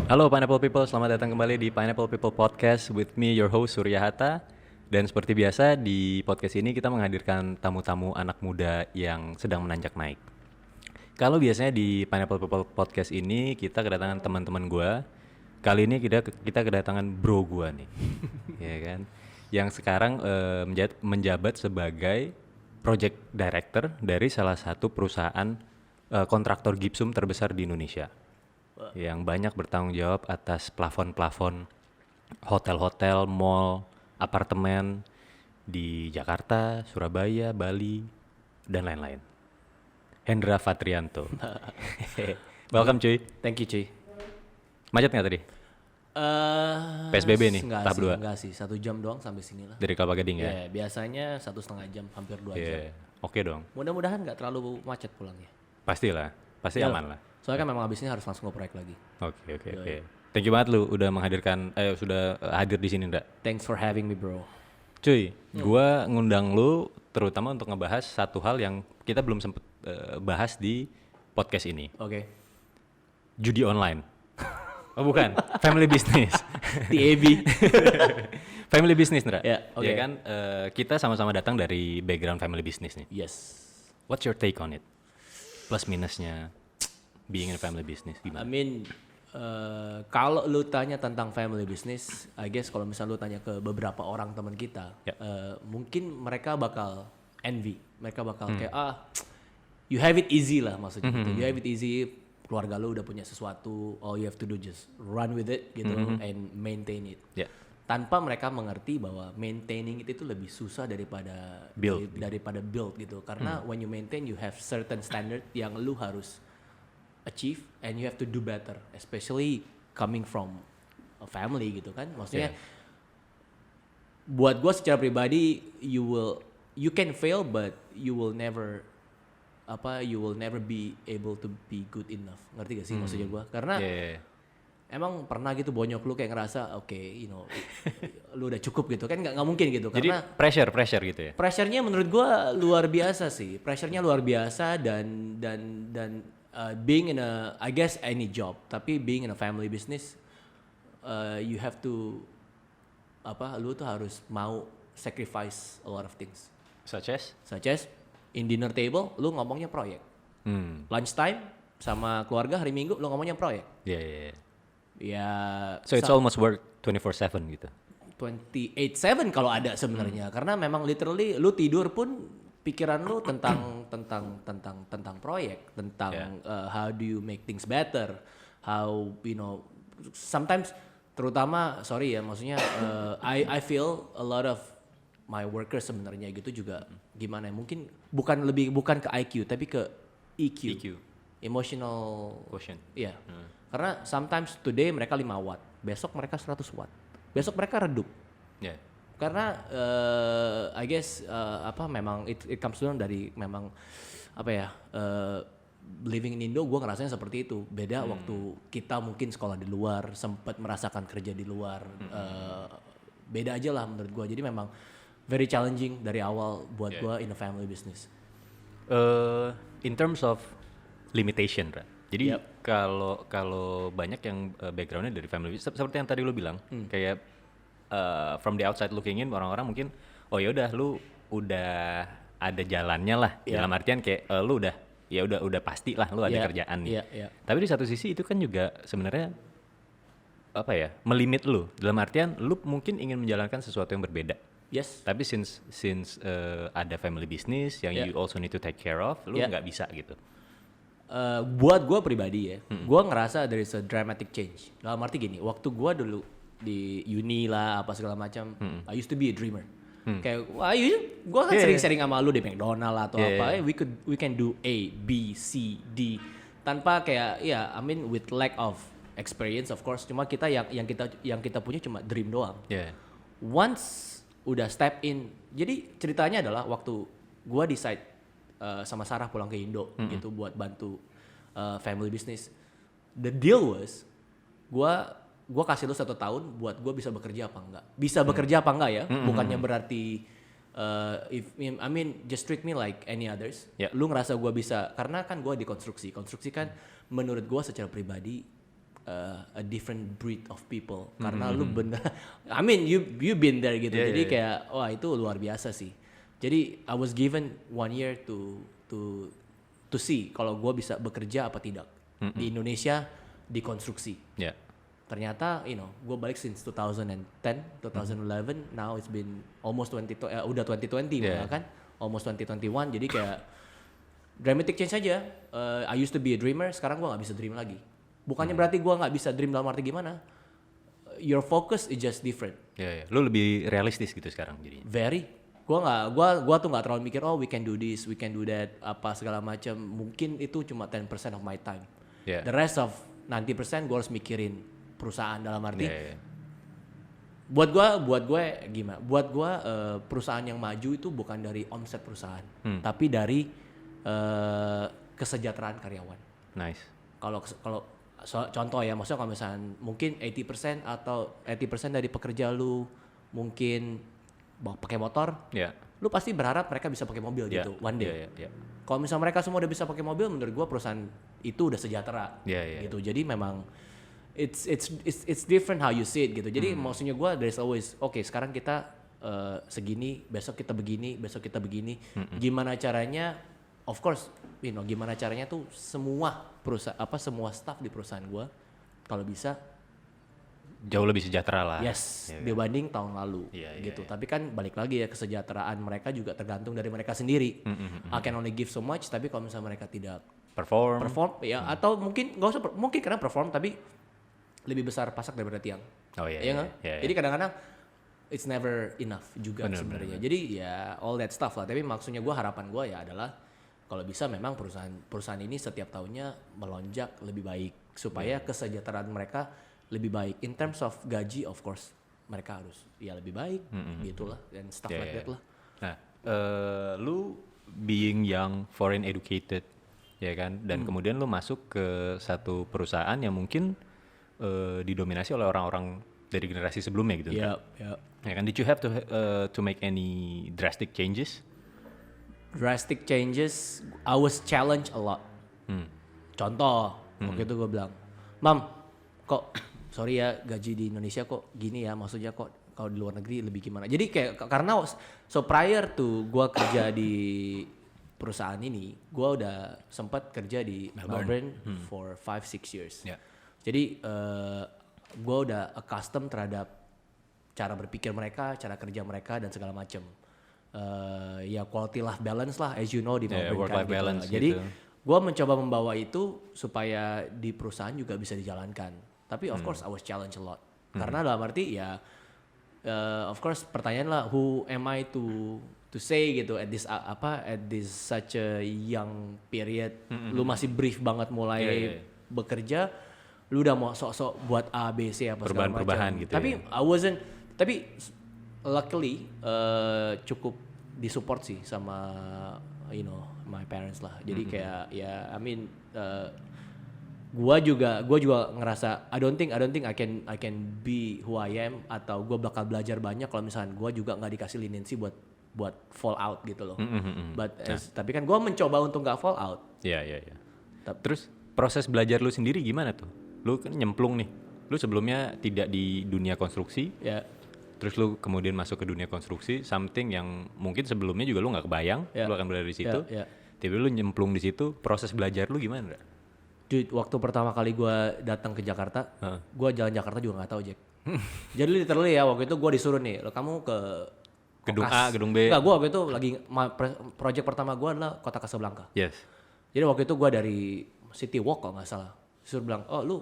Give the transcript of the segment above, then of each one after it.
Halo Pineapple People, selamat datang kembali di Pineapple People Podcast with me, your host Surya Hatta. Dan seperti biasa di podcast ini kita menghadirkan tamu-tamu anak muda yang sedang menanjak naik. Kalau biasanya di Pineapple People Podcast ini kita kedatangan teman-teman gue. Kali ini kita kedatangan bro gue nih, ya kan? Yang sekarang menjabat sebagai project director dari salah satu perusahaan kontraktor gipsum terbesar di Indonesia. Yang banyak bertanggung jawab atas plafon-plafon hotel-hotel, mall, apartemen di Jakarta, Surabaya, Bali, dan lain-lain. Hendra Fatrianto. Welcome cuy. Thank you cuy. Macet nggak tadi? PSBB nih, tahap 2. Enggak sih, 1 jam doang sampai sini lah. Dari Kelapa Gading ya? Biasanya 1,5 jam, hampir 2 jam. Oke dong. Mudah-mudahan nggak terlalu macet pulangnya. Pastilah, pasti Iyalah. aman lah. Soalnya kan memang abis ini harus langsung ke proyek lagi. Oke. Thank you banget lu udah sudah hadir di sini, Ndak. Thanks for having me bro. Cuy, gua ngundang lu terutama untuk ngebahas satu hal yang kita belum sempet bahas di podcast ini. Oke. Judi online. Oh bukan, family business. TAB. Family business, Ndra. Ya, oke. Ya kan, kita sama-sama datang dari background family business nih. Yes. What's your take on it? Plus minusnya being in a family business I gimana? mean, kalau lu tanya tentang family business, I guess kalau misalnya lu tanya ke beberapa orang teman kita, Ya. mungkin mereka bakal envy. Mereka bakal kayak, you have it easy lah maksudnya gitu. You have it easy, keluarga lu udah punya sesuatu, all you have to do just run with it gitu and maintain it. Ya. Tanpa mereka mengerti bahwa maintaining itu lebih susah daripada build gitu. Karena when you maintain, you have certain standard yang lu harus achieve and you have to do better, especially coming from a family gitu kan. Maksudnya buat gue secara pribadi, you can fail but you will never be able to be good enough. Ngerti gak sih maksudnya gue? Karena emang pernah gitu bonyok lu kayak ngerasa lu udah cukup gitu kan, nggak mungkin gitu. Jadi Karena pressure gitu ya. pressure-nya menurut gua luar biasa sih. Pressure-nya luar biasa dan being in a, I guess any job, tapi being in a family business, you have to lu tuh harus mau sacrifice a lot of things. Such as? Such as in dinner table lu ngomongnya proyek. Lunchtime sama keluarga hari Minggu lu ngomongnya proyek. Yeah. Ya So it's almost work 24/7 gitu. 28/7 kalau ada sebenarnya, karena memang literally lu tidur pun pikiran lu tentang proyek, tentang how do you make things better, how sometimes terutama maksudnya I feel a lot of my workers sebenarnya gitu juga gimana ya, mungkin bukan ke IQ tapi ke EQ. Emotional Quotient. Iya. Karena sometimes today mereka 5 watt, besok mereka 100 watt. Besok mereka redup. Yeah. Karena I guess memang it comes down dari memang living in Indo, gue ngerasanya seperti itu. Beda waktu kita mungkin sekolah di luar, sempat merasakan kerja di luar. Beda aja lah menurut gue. Jadi memang very challenging dari awal buat gue in a family business. In terms of limitation, Ra. Jadi Yep. kalau banyak yang backgroundnya dari family business, seperti yang tadi lu bilang, kayak from the outside looking in, orang-orang mungkin oh ya udah lu udah ada jalannya lah. Dalam artian kayak lu udah pasti lah lu ada kerjaan nih. Tapi di satu sisi itu kan juga sebenarnya melimit lu. Dalam artian lu mungkin ingin menjalankan sesuatu yang berbeda. Yes. Tapi since ada family business yang you also need to take care of, lu nggak bisa gitu. Buat gue pribadi ya, gue ngerasa there is a dramatic change. Dalam arti gini, waktu gue dulu di uni lah apa segala macam, I used to be a dreamer. Kayak gue kan sering-sering sama lu di McDonald atau we can do A, B, C, D tanpa kayak I mean with lack of experience of course. Cuma kita yang kita punya cuma dream doang. Once udah step in, jadi ceritanya adalah waktu gue decide sama Sarah pulang ke Indo gitu buat bantu family business. The deal was gue kasih lu 1 tahun buat gue bisa bekerja apa enggak. Bisa bekerja apa enggak ya, bukannya berarti I mean just treat me like any others. Lu ngerasa gue bisa, karena kan gue di konstruksi kan menurut gue secara pribadi a different breed of people karena lu bener I mean you been there gitu. Jadi kayak wah itu luar biasa sih. Jadi I was given 1 year to see kalau gue bisa bekerja apa tidak di Indonesia di konstruksi. Ternyata gue balik since 2010 2011 now it's been almost udah 2020 kan almost 2021 jadi kayak dramatic change aja. I used to be a dreamer, sekarang gue nggak bisa dream lagi. Bukannya berarti gue nggak bisa dream dalam arti gimana? Your focus is just different. Lu lebih realistis gitu sekarang jadinya. Very. Gua tuh nggak terlalu mikir we can do this, we can do that, apa segala macam. Mungkin itu cuma 10% of my time. The rest of 90% gue harus mikirin perusahaan dalam arti. Buat gue gimana? Buat gue perusahaan yang maju itu bukan dari omset perusahaan, tapi dari kesejahteraan karyawan. Nice. Kalau contoh ya, maksudnya kalau misalnya mungkin 80% atau 80% dari pekerja lu mungkin pakai motor, lu pasti berharap mereka bisa pakai mobil gitu one day. Kalau misalnya mereka semua udah bisa pakai mobil, menurut gua perusahaan itu udah sejahtera gitu. Jadi memang it's different how you see it gitu. Jadi maksudnya gua there's always sekarang kita segini, besok kita begini, besok kita begini. Gimana caranya? Of course, gimana caranya tuh semua semua staff di perusahaan gua kalau bisa jauh lebih sejahtera lah. Yes, dibanding tahun lalu gitu. Tapi kan balik lagi ya, kesejahteraan mereka juga tergantung dari mereka sendiri. I can only give so much, tapi kalau misalnya mereka tidak perform ya, atau mungkin nggak usah mungkin karena perform tapi lebih besar pasak daripada tiang. Jadi kadang-kadang it's never enough juga sebenarnya. Jadi ya all that stuff lah. Tapi maksudnya harapan gue ya adalah kalau bisa memang perusahaan ini setiap tahunnya melonjak lebih baik supaya kesejahteraan mereka lebih baik. In terms of gaji, of course mereka harus ya lebih baik gitulah dan stuff like that lah. Nah, lu being young, foreign educated, ya kan, dan kemudian lu masuk ke satu perusahaan yang mungkin didominasi oleh orang-orang dari generasi sebelumnya gitu. Ya kan, did you have to make any drastic changes? Drastic changes, I was challenged a lot. Contoh, waktu itu gue bilang, Mam, kok sorry ya gaji di Indonesia kok gini ya, maksudnya kok kalau di luar negeri lebih gimana. Jadi kayak karena prior to gue kerja di perusahaan ini, gue udah sempat kerja di Melbourne for 5-6 years. Jadi gue udah accustomed terhadap cara berpikir mereka, cara kerja mereka dan segala macam. Ya quality life balance lah, as you know di Melbourne work life balance gitu. Jadi gue mencoba membawa itu supaya di perusahaan juga bisa dijalankan. Tapi of course I was challenged a lot. Karena dalam arti ya of course pertanyaan lah, who am I to say gitu at this such a young period. Lu masih brief banget mulai bekerja, lu udah mau sok-sok buat A B C apa segala macam. Gitu. Tapi luckily cukup disupport sih sama my parents lah. Jadi kayak ya I mean gua juga ngerasa I don't think I can be who I am, atau gua bakal belajar banyak kalau misalnya gua juga nggak dikasih leniency buat fall out gitu loh. Tapi kan gua mencoba untuk nggak fall out. Iya. Terus proses belajar lu sendiri gimana tuh? Lu kan nyemplung nih. Lu sebelumnya tidak di dunia konstruksi. Terus lu kemudian masuk ke dunia konstruksi, something yang mungkin sebelumnya juga lu nggak kebayang, lu akan berada di situ. Tapi lu nyemplung di situ, proses belajar lu gimana? Dude, waktu pertama kali gue datang ke Jakarta, gue jalan Jakarta juga nggak tahu, Jack. Jadi literally ya waktu itu gue disuruh nih, kamu ke gedung A, gedung B. Enggak, gue waktu itu lagi project pertama gue adalah Kota Casablanca. Jadi waktu itu gue dari City Walk kalau nggak salah, disuruh bilang, lu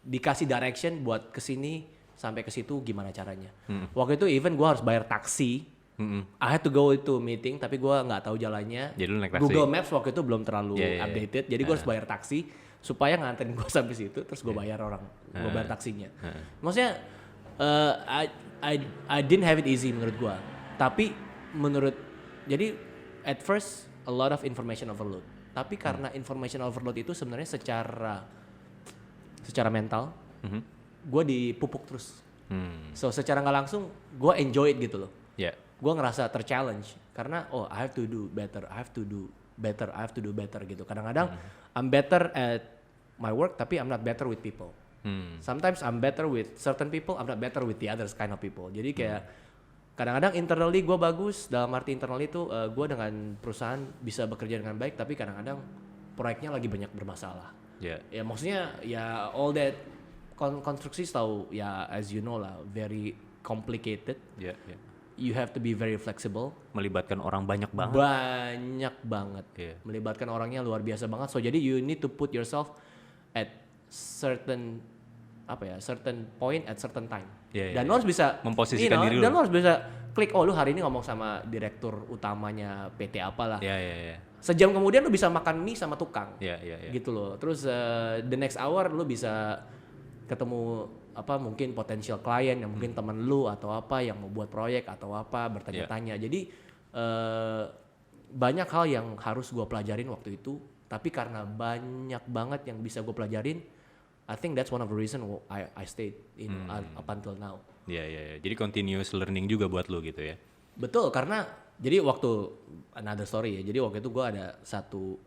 dikasih direction buat kesini sampai ke situ gimana caranya. Waktu itu even gue harus bayar taksi. I had to go to meeting tapi gue nggak tahu jalannya. Jadi lu naik taksi. Google Maps waktu itu belum terlalu updated. Jadi gue harus bayar taksi supaya nganterin gue sampai situ, terus gue bayar gue bayar taksinya. Maksudnya I didn't have it easy menurut gue. Tapi jadi at first a lot of information overload. Tapi karena information overload itu sebenarnya secara mental gue dipupuk terus. So secara nggak langsung gue enjoy it gitu loh. Gue ngerasa terchallenge karena I have to do better gitu. Kadang-kadang I'm better at my work tapi I'm not better with people. Sometimes I'm better with certain people, I'm not better with the others kind of people. Jadi kayak kadang-kadang internally gue bagus, dalam arti internally itu gue dengan perusahaan bisa bekerja dengan baik, tapi kadang-kadang proyeknya lagi banyak bermasalah. Ya maksudnya ya all that konstruksi tahu ya as you know lah, very complicated. You have to be very flexible. Melibatkan orang banyak banget. Banyak banget. Melibatkan orangnya luar biasa banget. So jadi you need to put yourself at certain point at certain time. Dan lo harus bisa memposisikan diri dan lo harus bisa klik, oh lu hari ini ngomong sama direktur utamanya PT apalah. Sejam kemudian lu bisa makan mie sama tukang. Gitu loh. Terus the next hour lu bisa ketemu mungkin potensial klien yang mungkin temen lu atau apa yang mau buat proyek atau apa, bertanya-tanya. Jadi banyak hal yang harus gue pelajarin waktu itu, tapi karena banyak banget yang bisa gue pelajarin, I think that's one of the reason I stayed up until now. Jadi continuous learning juga buat lu gitu ya. Betul, karena jadi waktu another story ya. Jadi waktu itu gue ada satu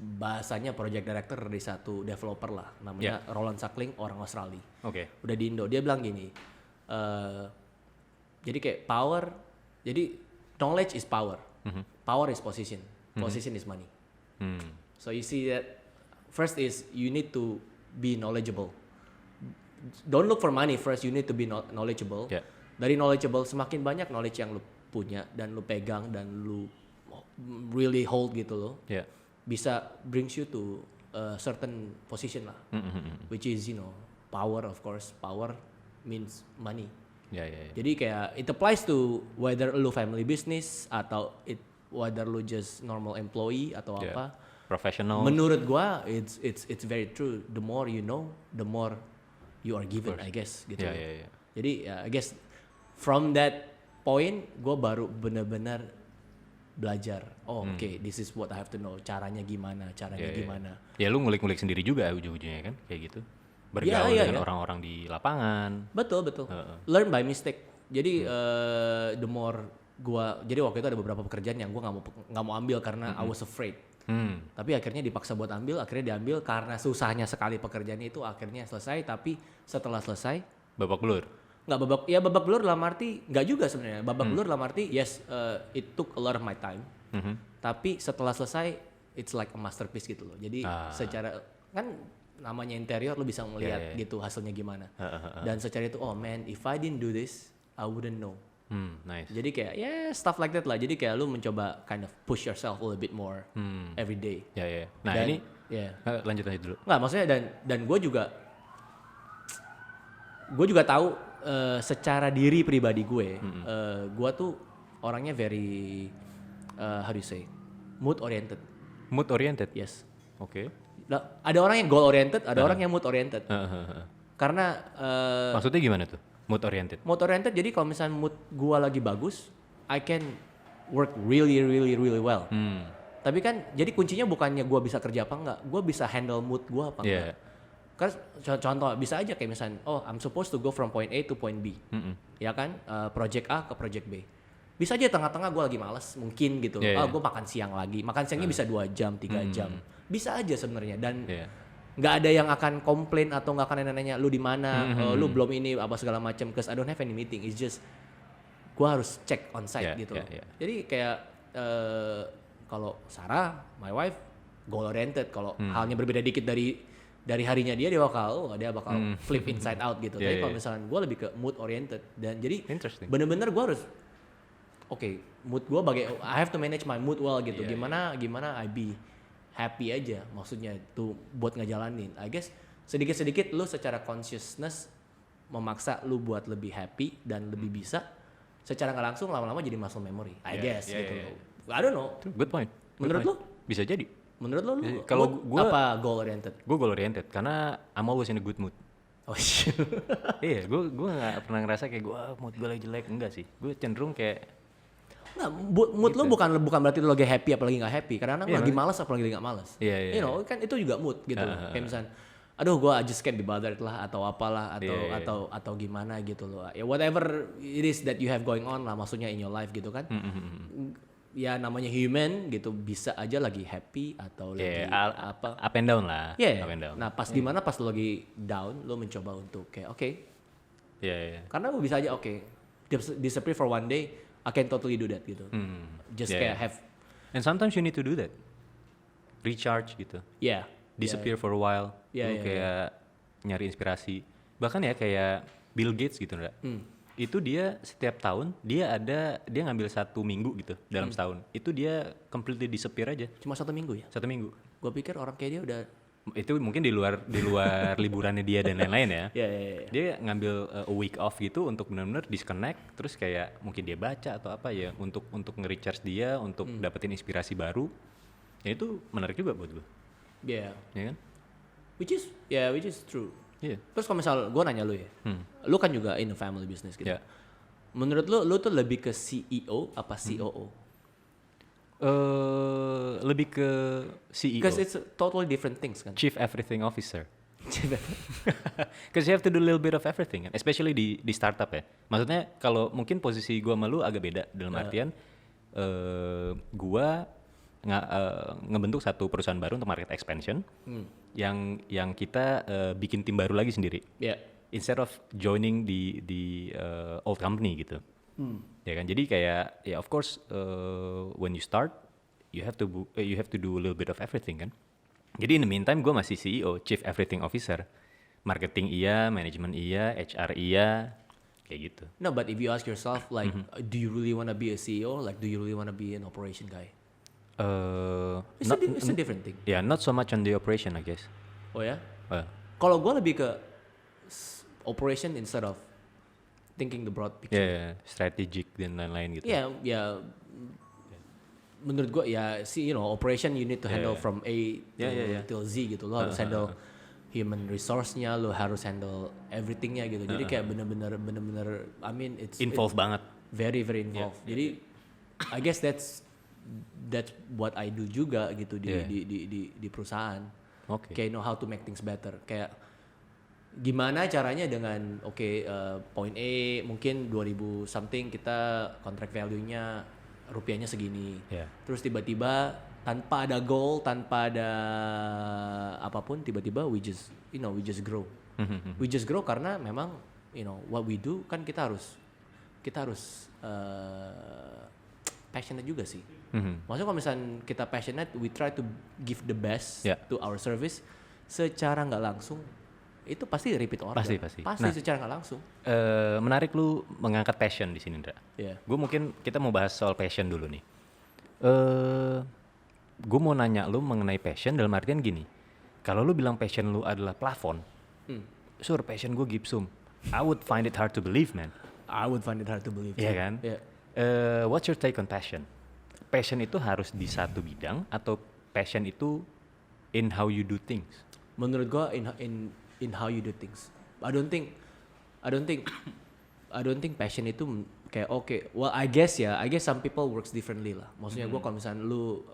bahasanya project director dari satu developer lah, namanya Roland Suckling, orang Australia. Udah di Indo. Dia bilang gini, jadi kayak power, jadi knowledge is power, power is position, position is money. So you see that first is you need to be knowledgeable. Don't look for money first, you need to be knowledgeable. Dari knowledgeable, semakin banyak knowledge yang lu punya dan lu pegang dan lu really hold gitu loh. Bisa brings you to a certain position lah, which is power, of course. Power means money. Jadi kayak it applies to whether lu family business atau whether lu just normal employee atau apa. Professional. Menurut gua it's very true. The more you know, the more you are given, I guess gitu. Jadi I guess from that point gua baru benar-benar belajar. Okay, this is what I have to know. Caranya gimana? Gimana? Ya lu ngulik-ngulik sendiri juga ujung-ujungnya kan, kayak gitu. Bergaul dengan orang-orang di lapangan. Betul. Learn by mistake. Jadi the more jadi waktu itu ada beberapa pekerjaan yang gua nggak mau ambil karena I was afraid. Tapi akhirnya dipaksa buat ambil. Akhirnya diambil karena susahnya sekali pekerjaannya itu. Akhirnya selesai. Tapi setelah selesai, babak belur. Babak belur dalam arti nggak juga sebenarnya. Babak belur dalam arti yes, it took a lot of my time. Tapi setelah selesai it's like a masterpiece gitu loh. Jadi secara kan namanya interior lo bisa melihat gitu hasilnya gimana. Dan secara itu man, if I didn't do this I wouldn't know. Nice. Jadi kayak stuff like that lah. Jadi kayak lu mencoba kind of push yourself a little bit more every day. Nah dan, ini lanjut dulu. Nggak, maksudnya dan gue juga tahu secara diri pribadi gue tuh orangnya very how do you say, mood oriented. Mood oriented? Yes. Ada orang yang goal oriented, ada orang yang mood oriented. Karena maksudnya gimana tuh mood oriented? Mood oriented jadi kalau misalnya mood gue lagi bagus, I can work really well. Tapi kan jadi kuncinya bukannya gue bisa kerja apa enggak, gue bisa handle mood gue apa enggak. Kan contoh bisa aja kayak misalnya, I'm supposed to go from point A to point B, ya kan, project A ke project B. Bisa aja tengah-tengah gue lagi malas mungkin gitu, gue makan siang lagi, makan siangnya bisa 2 jam, 3 jam, bisa aja sebenarnya dan nggak ada yang akan komplain atau nggak akan nanya lu di mana, lu belum ini apa segala macam, cause I don't have any meeting, it's just gue harus check on site gitu. Jadi kayak kalau Sarah, my wife, goal oriented, kalau halnya berbeda dikit dari harinya dia bakal flip inside out gitu. Tapi kalau misalnya gue lebih ke mood oriented dan jadi bener-bener gue harus mood gue I have to manage my mood well gitu. Gimana I be happy aja, maksudnya tuh buat ngejalanin. I guess sedikit-sedikit lu secara consciousness memaksa lu buat lebih happy dan lebih bisa. Secara nggak langsung lama-lama jadi muscle memory. I guess gitu. I don't know. Good point. Menurut lu? Bisa jadi. Menurut lu kalau gue apa goal oriented? Gue goal oriented karena I'm always in a good mood. Iya, gue nggak pernah ngerasa kayak mood gue lagi jelek, enggak sih. Gue cenderung kayak mood gitu. Lo bukan berarti lo lagi happy apalagi nggak happy. Karena lagi malas apalagi nggak malas. You know, kan itu juga mood gitu. Kayak misalnya, aduh gue just can't be bothered lah atau apalah atau gimana gitu loh. Ya whatever it is that you have going on lah, maksudnya in your life gitu kan. ya namanya human gitu, bisa aja lagi happy atau lagi apa. Up and down lah. Yeah. Up and down. Nah pas dimana pas lo lagi down, lo mencoba untuk kayak oke. Yeah. Karena lo bisa aja oke, disappear for one day, I can totally do that gitu. Just kayak have. And sometimes you need to do that. Recharge gitu. Yeah. Disappear for a while. Lu kayak nyari inspirasi. Bahkan ya kayak Bill Gates gitu enggak? Itu dia setiap tahun dia ngambil 1 minggu gitu dalam setahun. Itu dia completely disappear aja. Cuma 1 minggu ya? 1 minggu. Gue pikir orang kayak dia udah. Itu mungkin di luar liburannya dia dan lain-lain ya. Yeah. Dia ngambil a week off gitu untuk benar-benar disconnect, terus kayak mungkin dia baca atau apa ya untuk nge-recharge dia, untuk dapetin inspirasi baru. Ya itu menarik juga buat gue. Yeah. Ya kan? Which is true. Iya. Terus kalau misal gue nanya lu ya, lu kan juga in a family business gitu. Yeah. Menurut lu tuh lebih ke CEO apa COO? Lebih ke CEO. Because it's totally different things kan. Chief Everything Officer. Because you have to do a little bit of everything, kan? Especially di startup ya. Maksudnya kalau mungkin posisi gua sama lu agak beda dalam artian gua ngebentuk satu perusahaan baru untuk market expansion yang kita bikin tim baru lagi sendiri. Yeah. Instead of joining di old company gitu. Ya kan, jadi kayak ya of course when you start you have to do a little bit of everything kan. Jadi in the meantime gue masih CEO, Chief Everything Officer, marketing iya, manajemen iya, HR iya, kayak gitu. No, but if you ask yourself like, do you really want to be a CEO? Like, do you really want to be an operation guy? It's a different thing. Yeah, not so much on the operation I guess. Oh ya? Kalau gue lebih ke operation instead of thinking the broad picture. Yeah, strategic dan lain-lain gitu. Yeah. Menurut gue ya operation you need to handle from A till Z gitu. Lo harus handle human resource-nya, lo harus handle everything-nya gitu. Jadi kayak bener-bener I mean it's involved banget. Very very involved. Jadi I guess that's what I do juga gitu di perusahaan. Okay. Kayak know how to make things better. Kayak gimana caranya dengan point A mungkin 2000 something kita contract value-nya rupiahnya segini. Terus tiba-tiba tanpa ada goal, tanpa ada apapun, tiba-tiba we just grow. We just grow karena memang what we do kan kita harus passionate juga sih. Maksudnya kalau misalnya kita passionate, we try to give the best to our service. Secara nggak langsung itu pasti repeat order. Pasti. Nah, secara nggak langsung. Menarik lu mengangkat passion di sini, Indra. Gue mungkin kita mau bahas soal passion dulu nih. Gue mau nanya lu mengenai passion dalam artian gini. Kalau lu bilang passion lu adalah plafon, passion gue gypsum. I would find it hard to believe, man. I would find it hard to believe. Iya kan? Yeah. What's your take on passion? Passion itu harus di satu bidang atau passion itu in how you do things? Menurut gue in how you do things. I don't think passion itu kayak well I guess some people works differently lah. Maksudnya gue kalau misalnya lu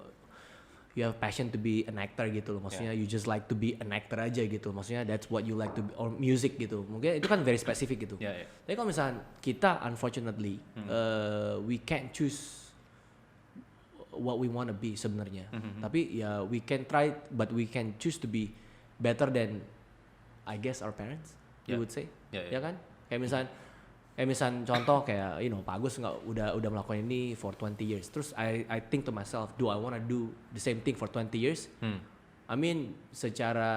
you have passion to be an actor gitu loh. Maksudnya you just like to be an actor aja gitu. Maksudnya that's what you like to be, or music gitu. Mungkin itu kan very specific gitu. Tapi kalau misalnya kita unfortunately we can't choose what we wanna be sebenarnya. Tapi ya we can try, but we can choose to be better than I guess our parents, you would say, ya kan? Kayak misal contoh kayak Pak Agus udah melakukan ini for 20 years. Terus I think to myself, do I wanna do the same thing for 20 years? I mean, secara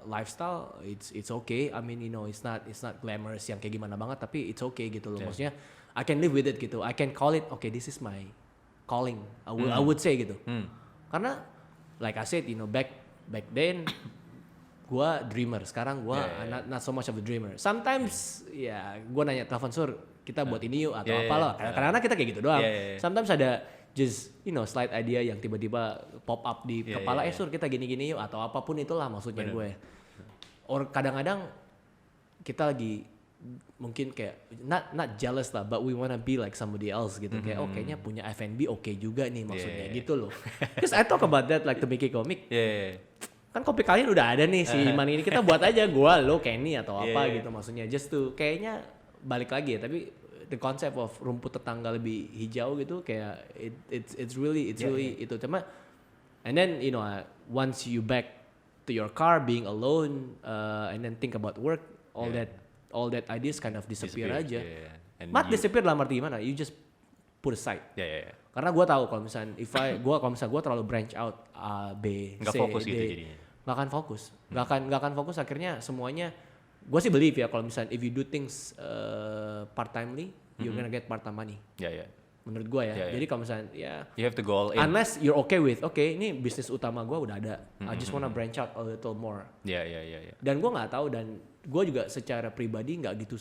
lifestyle it's okay. I mean, it's not glamorous yang kayak gimana banget, tapi it's okay gitu loh. Maksudnya I can live with it gitu. I can call it this is my calling. I would say gitu. Karena like I said, back then gua dreamer, sekarang gua not so much of a dreamer. Sometimes gua nanya telepon Sur, kita buat ini yuk atau apalah. Karena kita kayak gitu doang. Sometimes ada just slight idea yang tiba-tiba pop up di kepala, Sur kita gini-gini yuk atau apapun itulah maksudnya gue. Or kadang-kadang kita lagi mungkin kayak not jealous lah, but we wanna be like somebody else gitu. Kayak kayaknya punya F&B oke juga nih maksudnya gitu loh. Because I talk about that like to make it comic. Kan kopi kalian udah ada nih si Iman ini, kita buat aja gua lo Kenny atau apa gitu maksudnya, just to kayaknya balik lagi ya, tapi the concept of rumput tetangga lebih hijau gitu kayak it's really itu cuma and then you know once you back to your car being alone and then think about work all that ideas kind of disappear aja. Not disappear dalam arti gimana? You just put aside. Karena gue tahu kalau misalnya kalau misalnya gue terlalu branch out A, B, nggak C, fokus D, gitu jadinya. nggak akan fokus akhirnya semuanya. Gue sih believe ya kalau misalnya if you do things part timely, you're gonna get part time money. Menurut gue ya. Jadi kalau misalnya you have to go all in. Unless you're okay with ini bisnis utama gue udah ada. I just wanna branch out a little more. Dan gue nggak tahu dan gue juga secara pribadi nggak gitu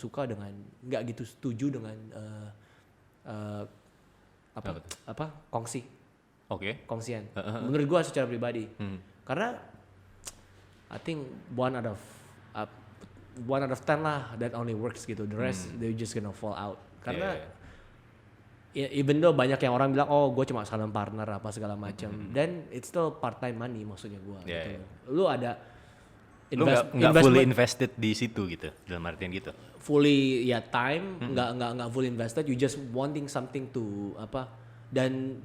setuju dengan kongsi. Kongsian. Menurut gue secara pribadi. Karena I think one out of 10 lah that only works gitu. The rest they just gonna fall out. Karena even though banyak yang orang bilang gue cuma silent partner apa segala macam. Then it's still part time money maksudnya gue. Gitu. Lu ada lu nggak fully invested di situ gitu dalam artian gitu. Fully time nggak fully invested. You just wanting something to dan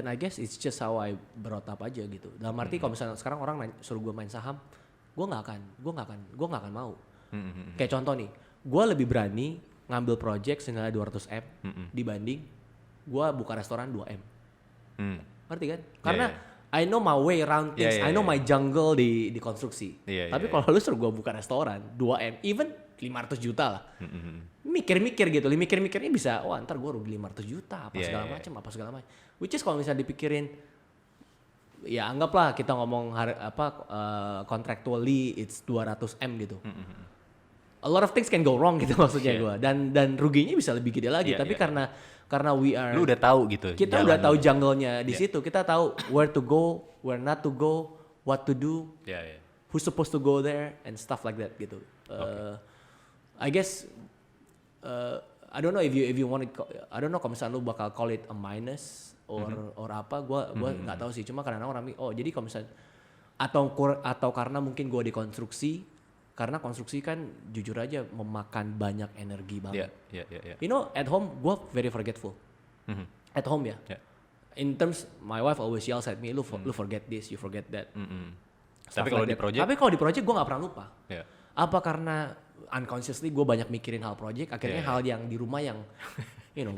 I guess it's just how I brought up aja gitu. Dalam arti kalau misalnya sekarang orang suruh gue main saham, gue nggak akan mau. Kayak contoh nih, gue lebih berani ngambil project senilai 200M dibanding gue buka restoran 2M. Ngerti kan? Karena I know my way around things. I know my jungle di konstruksi. Tapi kalau lu suruh gue buka restoran 2M, even 500 juta lah. Mikir-mikir gitu, mikir-mikirnya bisa, ntar gue rugi 500 juta apa segala macam. Which is kalau misalnya dipikirin, ya anggaplah kita ngomong contractually it's 200M gitu. A lot of things can go wrong gitu maksudnya gue. Dan ruginya bisa lebih gede lagi. Tapi karena lu udah tahu gitu. Kita udah tahu jungle-nya di situ. Kita tahu where to go, where not to go, what to do, who's supposed to go there and stuff like that gitu. I guess I don't know if you want it. I don't know kalau misalnya lu bakal call it a minus or apa. Gua nggak tahu sih. Cuma karena orang jadi kalau misalnya atau karena mungkin gua di konstruksi. Karena konstruksi kan jujur aja memakan banyak energi banget. You know, at home gue very forgetful. At home ya. In terms, my wife always yells at me, lu forget this, you forget that. Tapi kalau di project gue nggak pernah lupa. Apa karena unconsciously gue banyak mikirin hal project, akhirnya hal yang di rumah yang, you know,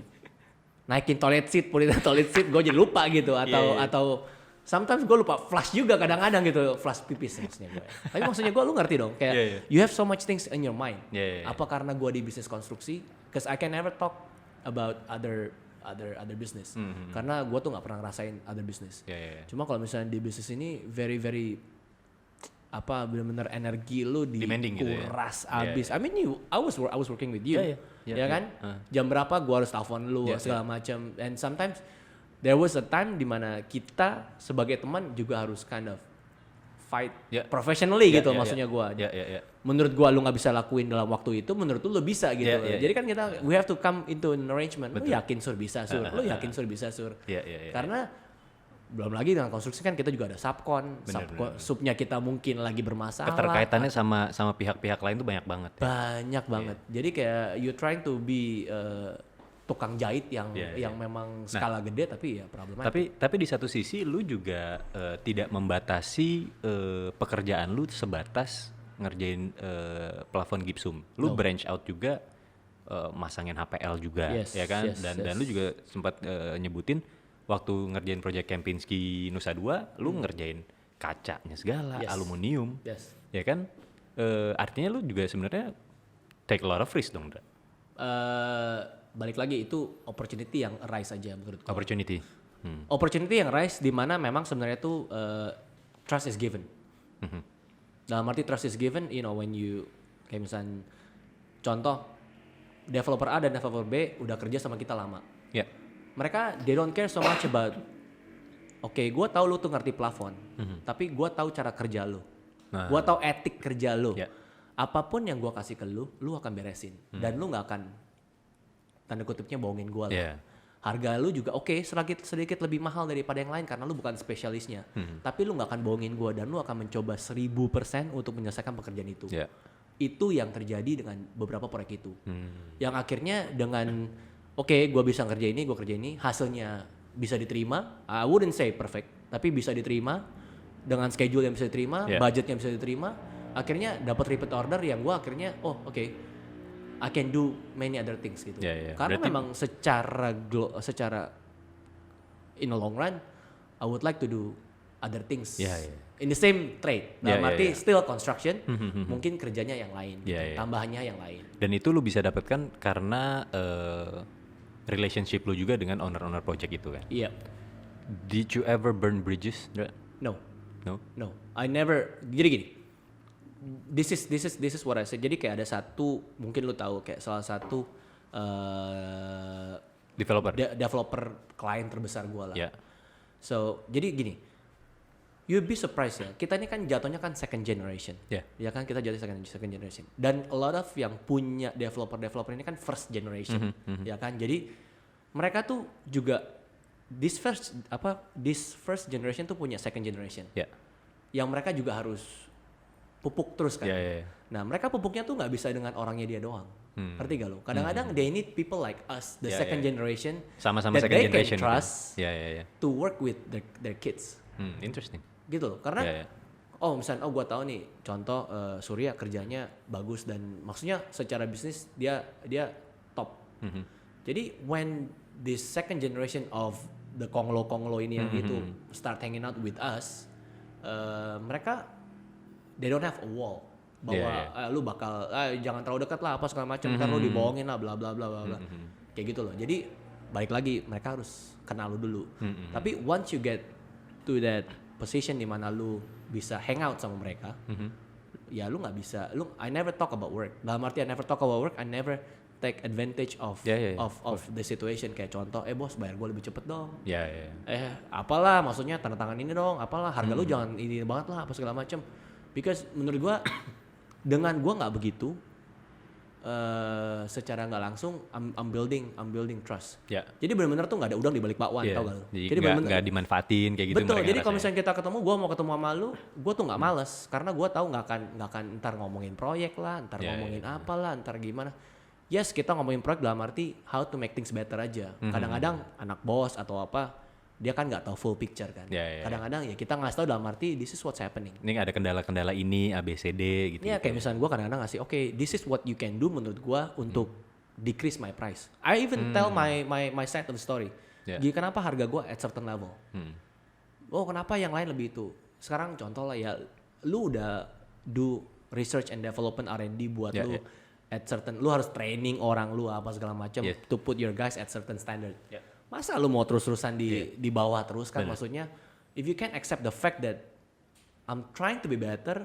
naikin toilet seat gue jadi lupa gitu atau sometimes gue lupa flush juga kadang-kadang gitu, flush pipis maksudnya gue. Tapi maksudnya gue, lu ngerti dong, kayak you have so much things in your mind. Apa karena gue di bisnis konstruksi? Because I can never talk about other business. Karena gue tuh nggak pernah ngerasain other business. Cuma kalau misalnya di bisnis ini very benar-benar energi lu dikuras abis. I mean I was working with you, ya kan? Jam berapa gue harus telepon lu segala macam. And sometimes there was a time dimana kita sebagai teman juga harus kind of fight professionally gitu maksudnya gue. Menurut gue lu nggak bisa lakuin dalam waktu itu, menurut lu bisa gitu. Jadi kan kita we have to come into an arrangement. Lu yakin Sur bisa Sur? Lu yakin Sur bisa Sur? Karena belum lagi dengan konstruksi kan kita juga ada subkon, subnya kita mungkin lagi bermasalah. Keterkaitannya sama pihak-pihak lain tuh banyak banget. Banyak banget. Jadi kayak you trying to be tukang jahit yang memang skala gede tapi ya problematik. Tapi di satu sisi lu juga tidak membatasi pekerjaan lu sebatas ngerjain plafon gipsum. Lu branch out juga masangin HPL juga, ya kan? Dan lu juga sempat nyebutin waktu ngerjain proyek Kempinski Nusa Dua, lu ngerjain kacanya segala, aluminium, ya kan? Artinya lu juga sebenarnya take a lot of risk dong, balik lagi itu opportunity yang arise aja menurut gue. Opportunity yang arise di mana memang sebenarnya tuh trust is given. Dalam arti trust is given, you know, when you kayak misalnya contoh developer A dan developer B udah kerja sama kita lama. Mereka they don't care so much about gue tahu lu tuh ngerti plafon, tapi gue tahu cara kerja lu, gue tahu etik kerja lu. Apapun yang gue kasih ke lu akan beresin dan lu nggak akan tanda kutipnya bohongin gue lah. Harga lu juga sedikit lebih mahal daripada yang lain karena lu bukan spesialisnya. Tapi lu nggak akan bohongin gue dan lu akan mencoba 1000% untuk menyelesaikan pekerjaan itu. Itu yang terjadi dengan beberapa proyek itu. Yang akhirnya dengan gue bisa kerja ini, hasilnya bisa diterima. I wouldn't say perfect, tapi bisa diterima dengan schedule yang bisa diterima, budget yang bisa diterima. Akhirnya dapat repeat order yang gue akhirnya I can do many other things gitu. Karena memang secara in the long run, I would like to do other things in the same trade. Still construction, mungkin kerjanya yang lain, tambahannya yang lain. Dan itu lu bisa dapatkan karena relationship lu juga dengan owner project itu kan? Iya. Did you ever burn bridges? No. No? I never. Jadi gini. This is what I said. Jadi kayak ada satu, mungkin lu tahu kayak salah satu developer klien terbesar gua lah. So, jadi gini. You'll be surprised ya. Kita ini kan jatuhnya kan second generation. Ya kan kita jadi second generation. Dan a lot of yang punya developer ini kan first generation. Ya kan. Jadi mereka tuh juga this first generation tuh punya second generation. Yang mereka juga harus pupuk terus kan. Nah, mereka pupuknya tuh nggak bisa dengan orangnya dia doang. Ngerti gak lo? Kadang-kadang they need people like us, the second generation, sama-sama that second they generation can trust to work with their kids. Interesting. Gitu loh, karena misalnya gue tahu nih contoh Surya kerjanya bagus dan maksudnya secara bisnis dia top. Jadi when this second generation of the konglo ini yang itu start hanging out with us, mereka they don't have a wall bahwa lu bakal jangan terlalu dekat lah apa segala macam, ntar lu dibohongin lah bla bla bla bla kayak gitu loh. Jadi balik lagi mereka harus kenal lu dulu. Tapi once you get to that position di mana lu bisa hang out sama mereka, ya lu nggak bisa. I never talk about work. Dalam arti I never talk about work. I never take advantage of the situation. Kayak contoh, bos bayar gue lebih cepet dong. Apalah, maksudnya tanda tangan ini dong. Apalah, harga lu jangan ini banget lah, apa segala macam. Because menurut gue dengan gue nggak begitu. Secara nggak langsung I'm building trust. Jadi benar-benar tuh nggak ada udang di balik bakwan, tau gak lu? Jadi nggak dimanfaatin kayak gitu. Betul. Jadi kalau misalnya kita ketemu, gue mau ketemu sama lu, gue tuh nggak males karena gue tahu nggak akan ntar ngomongin proyek lah, ntar ngomongin apalah, ntar gimana. Yes, kita ngomongin proyek dalam arti how to make things better aja. Kadang-kadang anak bos atau apa dia kan nggak tahu full picture kan. Kadang-kadang ya kita ngasih tahu dalam arti this is what's happening. Ini ada kendala-kendala ini ABCD gitu. Iya, kayak misalnya gue kadang-kadang ngasih this is what you can do menurut gue untuk decrease my price. I even tell my side of the story. Jadi kenapa harga gue at certain level? Kenapa yang lain lebih itu? Sekarang contoh lah ya, lu udah do research and development R&D buat lu at certain, lu harus training orang lu apa segala macam to put your guys at certain standard. Masa lu mau terus-terusan di bawah terus kan? Maksudnya if you can accept the fact that I'm trying to be better,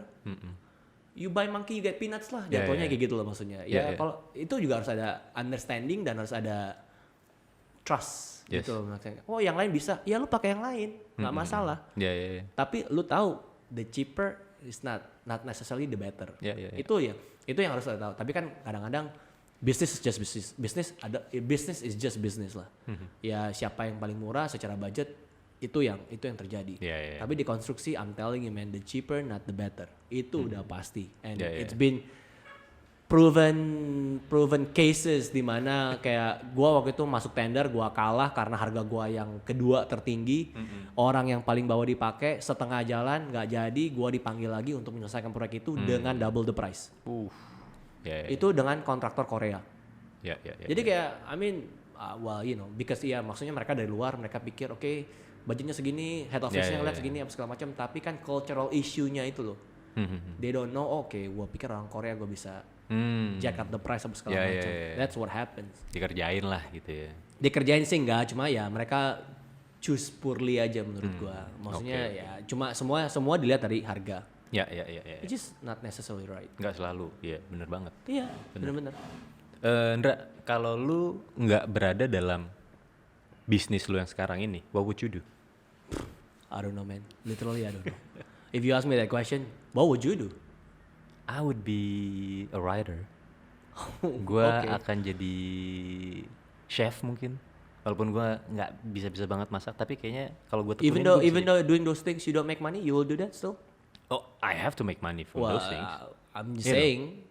you buy monkey you get peanuts lah, jatuhnya kayak gitu loh maksudnya. Kalau itu juga harus ada understanding dan harus ada trust gitu maksudnya. Yang lain bisa, ya lu pakai yang lain, nggak masalah. Tapi lu tahu the cheaper is not necessarily the better. Itu yang harus lu tahu. Tapi kan kadang-kadang business is just business. Business is just business lah. Ya siapa yang paling murah secara budget itu yang terjadi. Tapi di konstruksi I'm telling you man, the cheaper not the better. Itu udah pasti. And it's been proven cases di mana kayak gua waktu itu masuk tender, gua kalah karena harga gua yang kedua tertinggi. Orang yang paling bawah dipakai, setengah jalan nggak jadi, gua dipanggil lagi untuk menyelesaikan proyek itu dengan double the price. Itu dengan kontraktor Korea. Jadi kayak I mean because maksudnya mereka dari luar, mereka pikir budgetnya segini, head office-nya ngeliat segini apa segala macam, tapi kan cultural issue-nya itu loh. They don't know, gua pikir orang Korea gua bisa jack up the price apa segala macam. That's what happens. Dikerjain lah gitu ya. Dikerjain sih enggak, cuma ya mereka choose poorly aja menurut gua. Maksudnya ya cuma semua dilihat dari harga. Which is not necessarily right. Nggak selalu, bener banget. Iya, bener-bener. Ndra, kalau lu nggak berada dalam bisnis lu yang sekarang ini, what would you do? I don't know man, literally I don't know. If you ask me that question, what would you do? I would be a writer. Gua akan jadi chef mungkin. Walaupun gue nggak bisa banget masak, tapi kayaknya kalau gue tekunin even though doing those things you don't make money, you will do that still? I have to make money for those things. I'm just saying,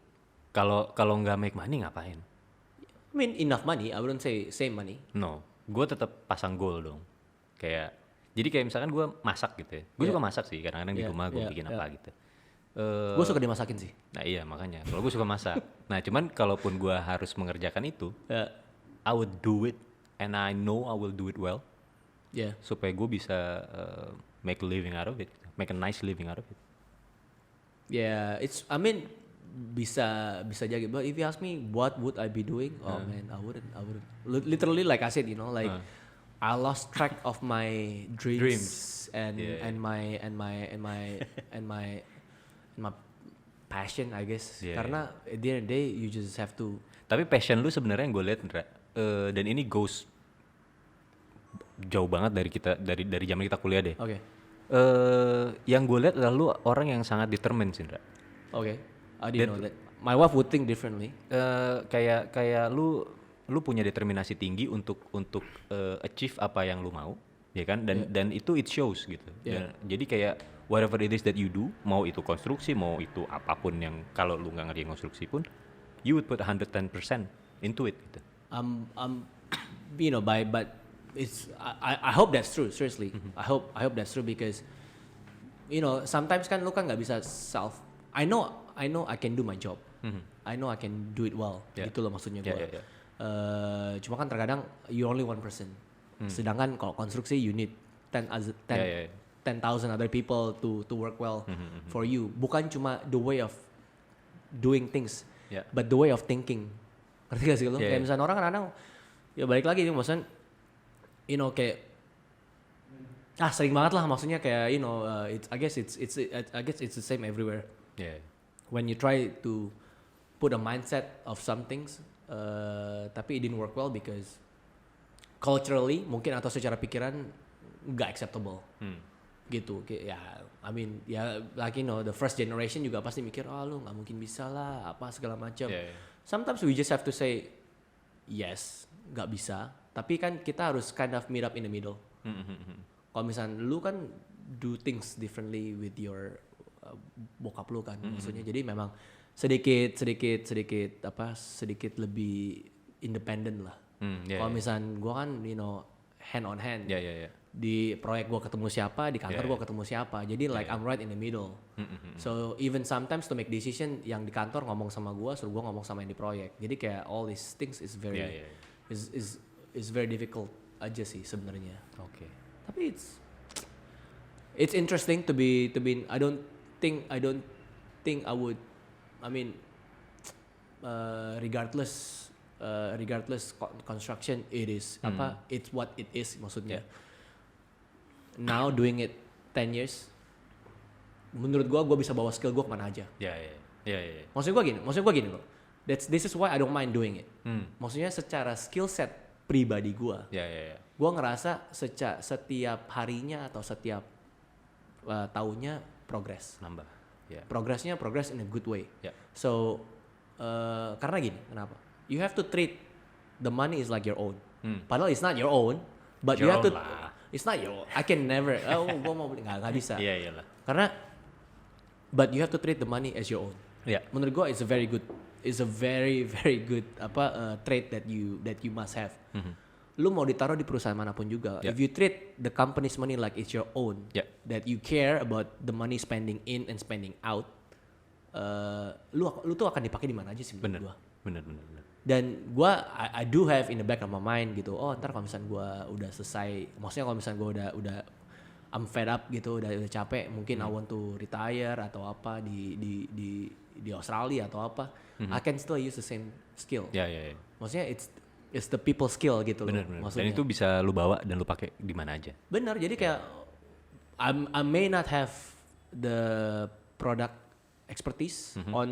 Kalau nggak make money ngapain? I mean enough money, I wouldn't say same money. No, gue tetap pasang goal dong. Jadi kayak misalkan gue masak gitu ya. Gue suka masak sih, kadang-kadang di rumah gue bikin apa gitu. Gue suka dimasakin sih. Nah iya makanya, kalau gue suka masak. Nah cuman kalaupun gue harus mengerjakan itu, I would do it and I know I will do it well. Yeah. Supaya gue bisa make a living out of it, make a nice living out of it. Yeah, I mean bisa jadi. But if you ask me what would I be doing? Oh man, I wouldn't. Literally like I said, like I lost track of my dreams. and my passion, I guess. Karena at the end of the day you just have to. Tapi passion lu sebenarnya yang gue lihat dan ini goes jauh banget dari zaman kita kuliah deh. Oke. Yang gue lihat adalah lu orang yang sangat determined sih, Indra. Oke. I didn't know that. My wife would think differently. Kayak lu punya determinasi tinggi untuk achieve apa yang lu mau, ya kan? Dan itu it shows gitu. Jadi kayak whatever it is that you do, mau itu konstruksi, mau itu apapun yang kalau lu nggak ngerjain konstruksi pun, you would put 110% into it gitu. But it's I hope that's true. Seriously, I hope that's true because sometimes kan lu kan nggak bisa I know I can do my job. I know I can do it well. Itu loh maksudnya gue. Cuma kan terkadang you only one person. Sedangkan kalau konstruksi you need 10,000 other people to work well for you. Bukan cuma the way of doing things, but the way of thinking. Ngerti gak sih lo? Kayak misalnya orang kadang ya balik lagi nih maksudnya kayak sering banget lah maksudnya kayak I guess it's the same everywhere. When you try to put a mindset of some things tapi it didn't work well because culturally mungkin atau secara pikiran nggak acceptable gitu. Kayak I mean like the first generation juga pasti mikir lu nggak mungkin bisa lah apa segala macam. Sometimes we just have to say yes, nggak bisa, tapi kan kita harus kind of meet up in the middle. Kalau misalnya lu kan do things differently with your bokap lu kan, maksudnya jadi memang sedikit lebih independen lah. Kalau misalnya gue kan hand on hand. Di proyek gue ketemu siapa, di kantor gue ketemu siapa. Jadi I'm right in the middle. So even sometimes to make decision yang di kantor ngomong sama gue, suruh gue ngomong sama yang di proyek. Jadi kayak all these things is very is very difficult aja sih sebenarnya. Oke. Tapi it's interesting to be I don't think I would. I mean regardless construction it is it's what it is maksudnya. Now doing it 10 years menurut gue bisa bawa skill gue kemana aja. Maksud gue gini loh. This is why I don't mind doing it. Maksudnya secara skill set pribadi gue. Gue ngerasa setiap harinya atau setiap tahunnya progress. Nambah. Progress in a good way. So karena gini, kenapa? You have to treat the money is like your own. Padahal it's not your own, but you have to. It's not your own. I can never. Gue mau beli nggak bisa. Iyalah. Karena, but you have to treat the money as your own. Menurut gue it's a very very good trait that you must have. Lu mau ditaruh di perusahaan manapun juga, if you treat the company's money like it's your own, that you care about the money spending in and spending out, lu tuh akan dipakai di mana aja sih menurut gua. Bener. Dan gua I do have in the back of my mind gitu, ntar kalau misalnya gua udah selesai, maksudnya kalau misalnya gua udah I'm fed up gitu, udah capek, mungkin I want to retire atau apa di Australia atau apa, I can still use the same skill. Maksudnya it's the people skill gitu loh. Maksudnya. Dan itu bisa lu bawa dan lu pakai di mana aja. Benar, jadi kayak I may not have the product expertise on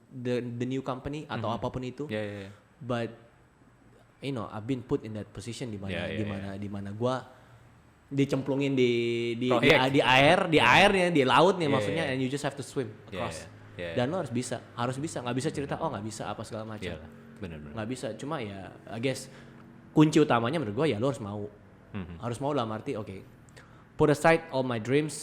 the new company atau apapun itu. But I've been put in that position di mana gua dicemplungin di airnya, di laut nih maksudnya, and you just have to swim across. Dan lo harus bisa, nggak bisa cerita nggak bisa apa segala macam. Bener. Nggak bisa, cuma ya I guess kunci utamanya menurut gue ya lo harus mau. Harus mau dalam arti put aside all my dreams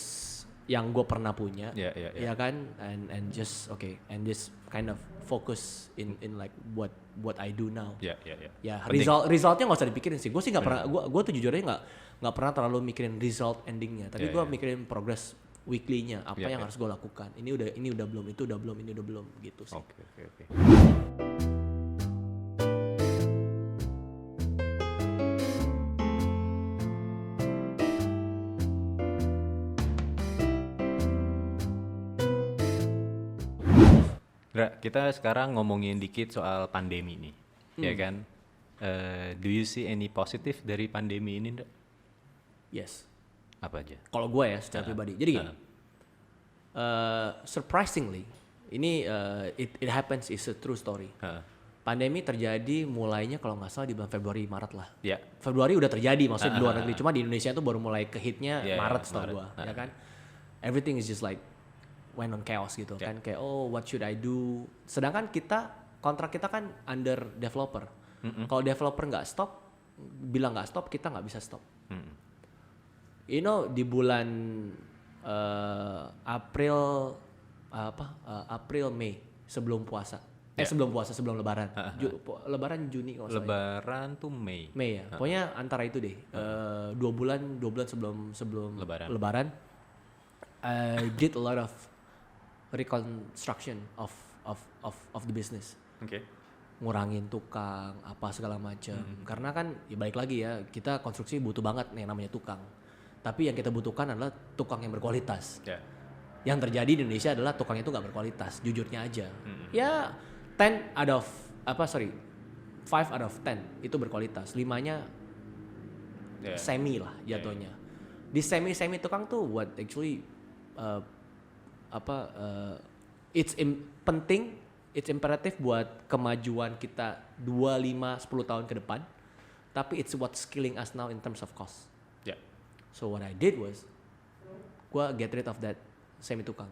yang gue pernah punya, Yeah. ya kan, and just and this kind of focus in like what I do now. Yeah. Ya Penting. resultnya nggak usah dipikirin sih. Gue sih nggak pernah, gue tuh jujurnya nggak pernah terlalu mikirin result endingnya. Tapi gue mikirin progress weekly-nya, apa yang harus gue lakukan. Ini udah belum, itu udah belum, ini udah belum, gitu sih. Oke. Ra, kita sekarang ngomongin dikit soal pandemi nih, ya kan? Do you see any positif dari pandemi ini, Ndra? Yes. Apa aja? Kalau gue ya secara pribadi. Jadi gini, surprisingly, ini it happens, is a true story. Pandemi terjadi mulainya kalau nggak salah di bulan Februari Maret lah. Ya. Februari udah terjadi maksudnya di luar negeri. Cuma di Indonesia tuh baru mulai ke hitnya Maret setahu gue, ya kan? Everything is just like went on chaos gitu kan, kayak what should I do? Sedangkan kontrak kita kan under developer. Kalau developer nggak stop, bilang nggak stop, kita nggak bisa stop. You know, di bulan April Mei sebelum puasa, sebelum Lebaran, Lebaran Juni kalau Lebaran tuh Mei. Mei ya, pokoknya antara itu deh, 2 bulan sebelum Lebaran, I did a lot of reconstruction of the business. Oke. Ngurangin tukang, apa segala macam. Karena kan ya balik lagi ya, kita konstruksi butuh banget nih yang namanya tukang. Tapi yang kita butuhkan adalah tukang yang berkualitas. Yeah. Yang terjadi di Indonesia adalah tukang itu nggak berkualitas, jujurnya aja. Ya 5 out of 10 itu berkualitas. 5-nya semi lah jatuhnya. Di semi tukang tuh what actually penting, it's imperatif buat kemajuan kita 2, 5, 10 tahun ke depan. Tapi it's what skilling us now in terms of cost. Yeah. So what I did was, gua get rid of that semi tukang.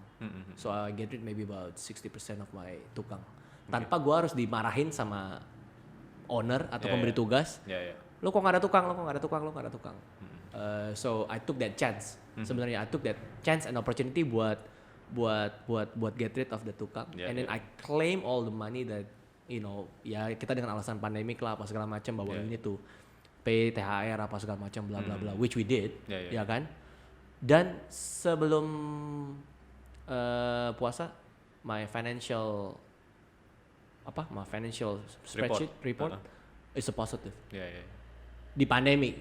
So I get rid maybe about 60% of my tukang. Tanpa gua harus dimarahin sama owner atau pemberi tugas. Lo kok nggak ada tukang? So I took that chance. Sebenarnya I took that chance and opportunity buat get rid of the tukang. And then I claim all the money that, you know, ya kita dengan alasan pandemik lah apa segala macam bahwa ini tuh pay THR apa segala macam bla bla bla, which we did, ya kan. Dan sebelum puasa, my financial spreadsheet report is a positive. Di pandemi.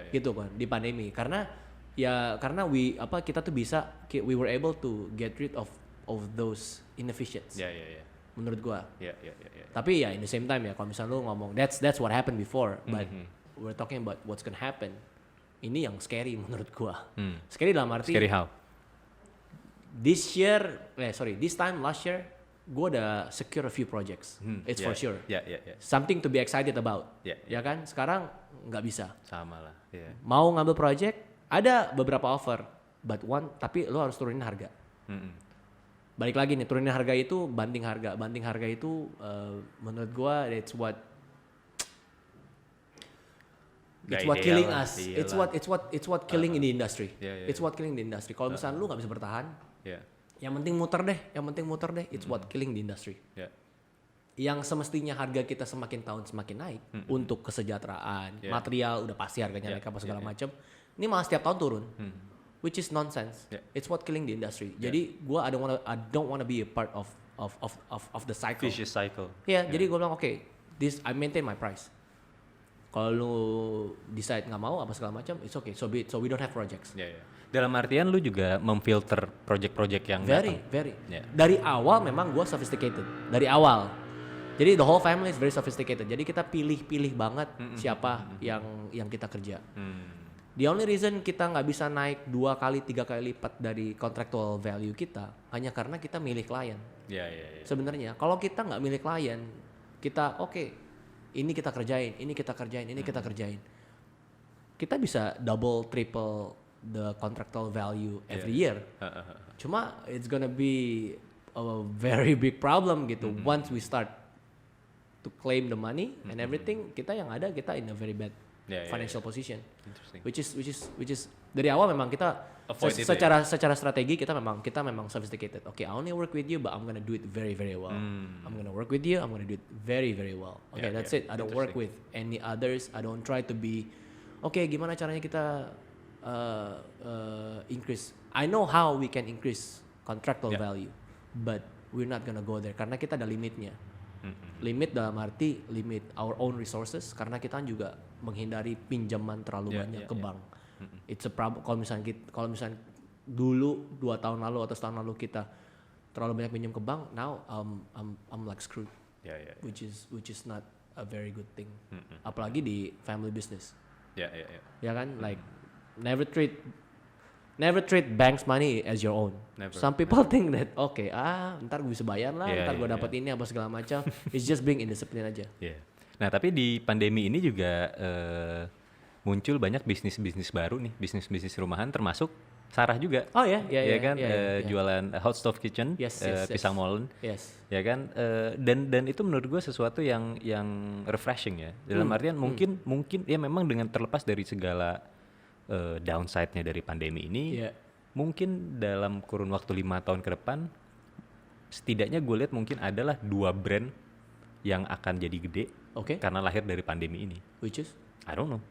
Gitu kan, di pandemi. Karena kita tuh we were able to get rid of those inefficiencies. Menurut gua. Tapi ya in the same time ya, kalau misalnya lu ngomong that's what happened before, but we're talking about what's gonna happen. Ini yang scary menurut gua. Scary dalam arti Scary how? This time last year gua udah secure a few projects. It's for sure. Something to be excited about. Ya kan? Sekarang nggak bisa. Sama lah. Mau ngambil project, ada beberapa offer, tapi lo harus turunin harga. Balik lagi nih, turunin harga itu banding harga itu menurut gua it's what killing us. It's what killing in the industry. It's what killing the industry. Kalau misalnya lu nggak bisa bertahan, yang penting muter deh. It's what killing the industry. Yang semestinya harga kita semakin tahun semakin naik untuk kesejahteraan, material udah pasti harganya naik apa segala macam. Ini malah setiap tahun turun, which is nonsense. It's what killing the industry. Jadi gua I don't wanna be a part of the cycle. Vicious cycle. Jadi gua bilang I maintain my price. Kalau lu decide nggak mau apa segala macam, it's okay. So we don't have projects. Dalam artian lu juga memfilter project-project yang very. Dari awal memang gua sophisticated. Dari awal. Jadi the whole family is very sophisticated. Jadi kita pilih banget siapa yang kita kerja. The only reason kita nggak bisa naik 2 kali 3 kali lipat dari contractual value kita hanya karena kita milih klien. Sebenarnya kalau kita nggak milih klien, kita ini kita kerjain. Kita bisa double, triple the contractual value every year. Cuma it's gonna be a very big problem gitu. Once we start to claim the money and everything, kita in a very bad financial position. Interesting. Which is dari awal memang kita Avoid itu secara strategi kita memang sophisticated. Okay, I only work with you, but I'm gonna do it very very well. I'm gonna work with you, I'm gonna do it very very well. Okay, that's it. I don't work with any others. I don't try to be. Okay, gimana caranya kita increase? I know how we can increase contractual value, but we're not gonna go there karena kita ada limitnya. Limit dalam arti limit our own resources karena kita juga menghindari pinjaman terlalu banyak ke bank. It's a problem kalau misalnya dulu 2 tahun lalu atau setahun lalu kita terlalu banyak pinjam ke bank, now I'm like screwed. Which is not a very good thing. Apalagi di family business. Ya kan, like never treat bank's money as your own. Never. Some people think that ntar gue bisa bayar lah, ntar gue dapat ini apa segala macam. It's just being indisciplined aja. Nah tapi di pandemi ini juga muncul banyak bisnis baru nih, bisnis rumahan termasuk Sarah juga. Oh ya, jualan hot stove kitchen, pisang molen, ya kan. Dan itu menurut gue sesuatu yang refreshing ya. Dalam artian mungkin ya memang dengan terlepas dari segala downside-nya dari pandemi ini, mungkin dalam kurun waktu 5 tahun ke depan, setidaknya gue lihat mungkin adalah 2 brand yang akan jadi gede karena lahir dari pandemi ini. Which is? I don't know.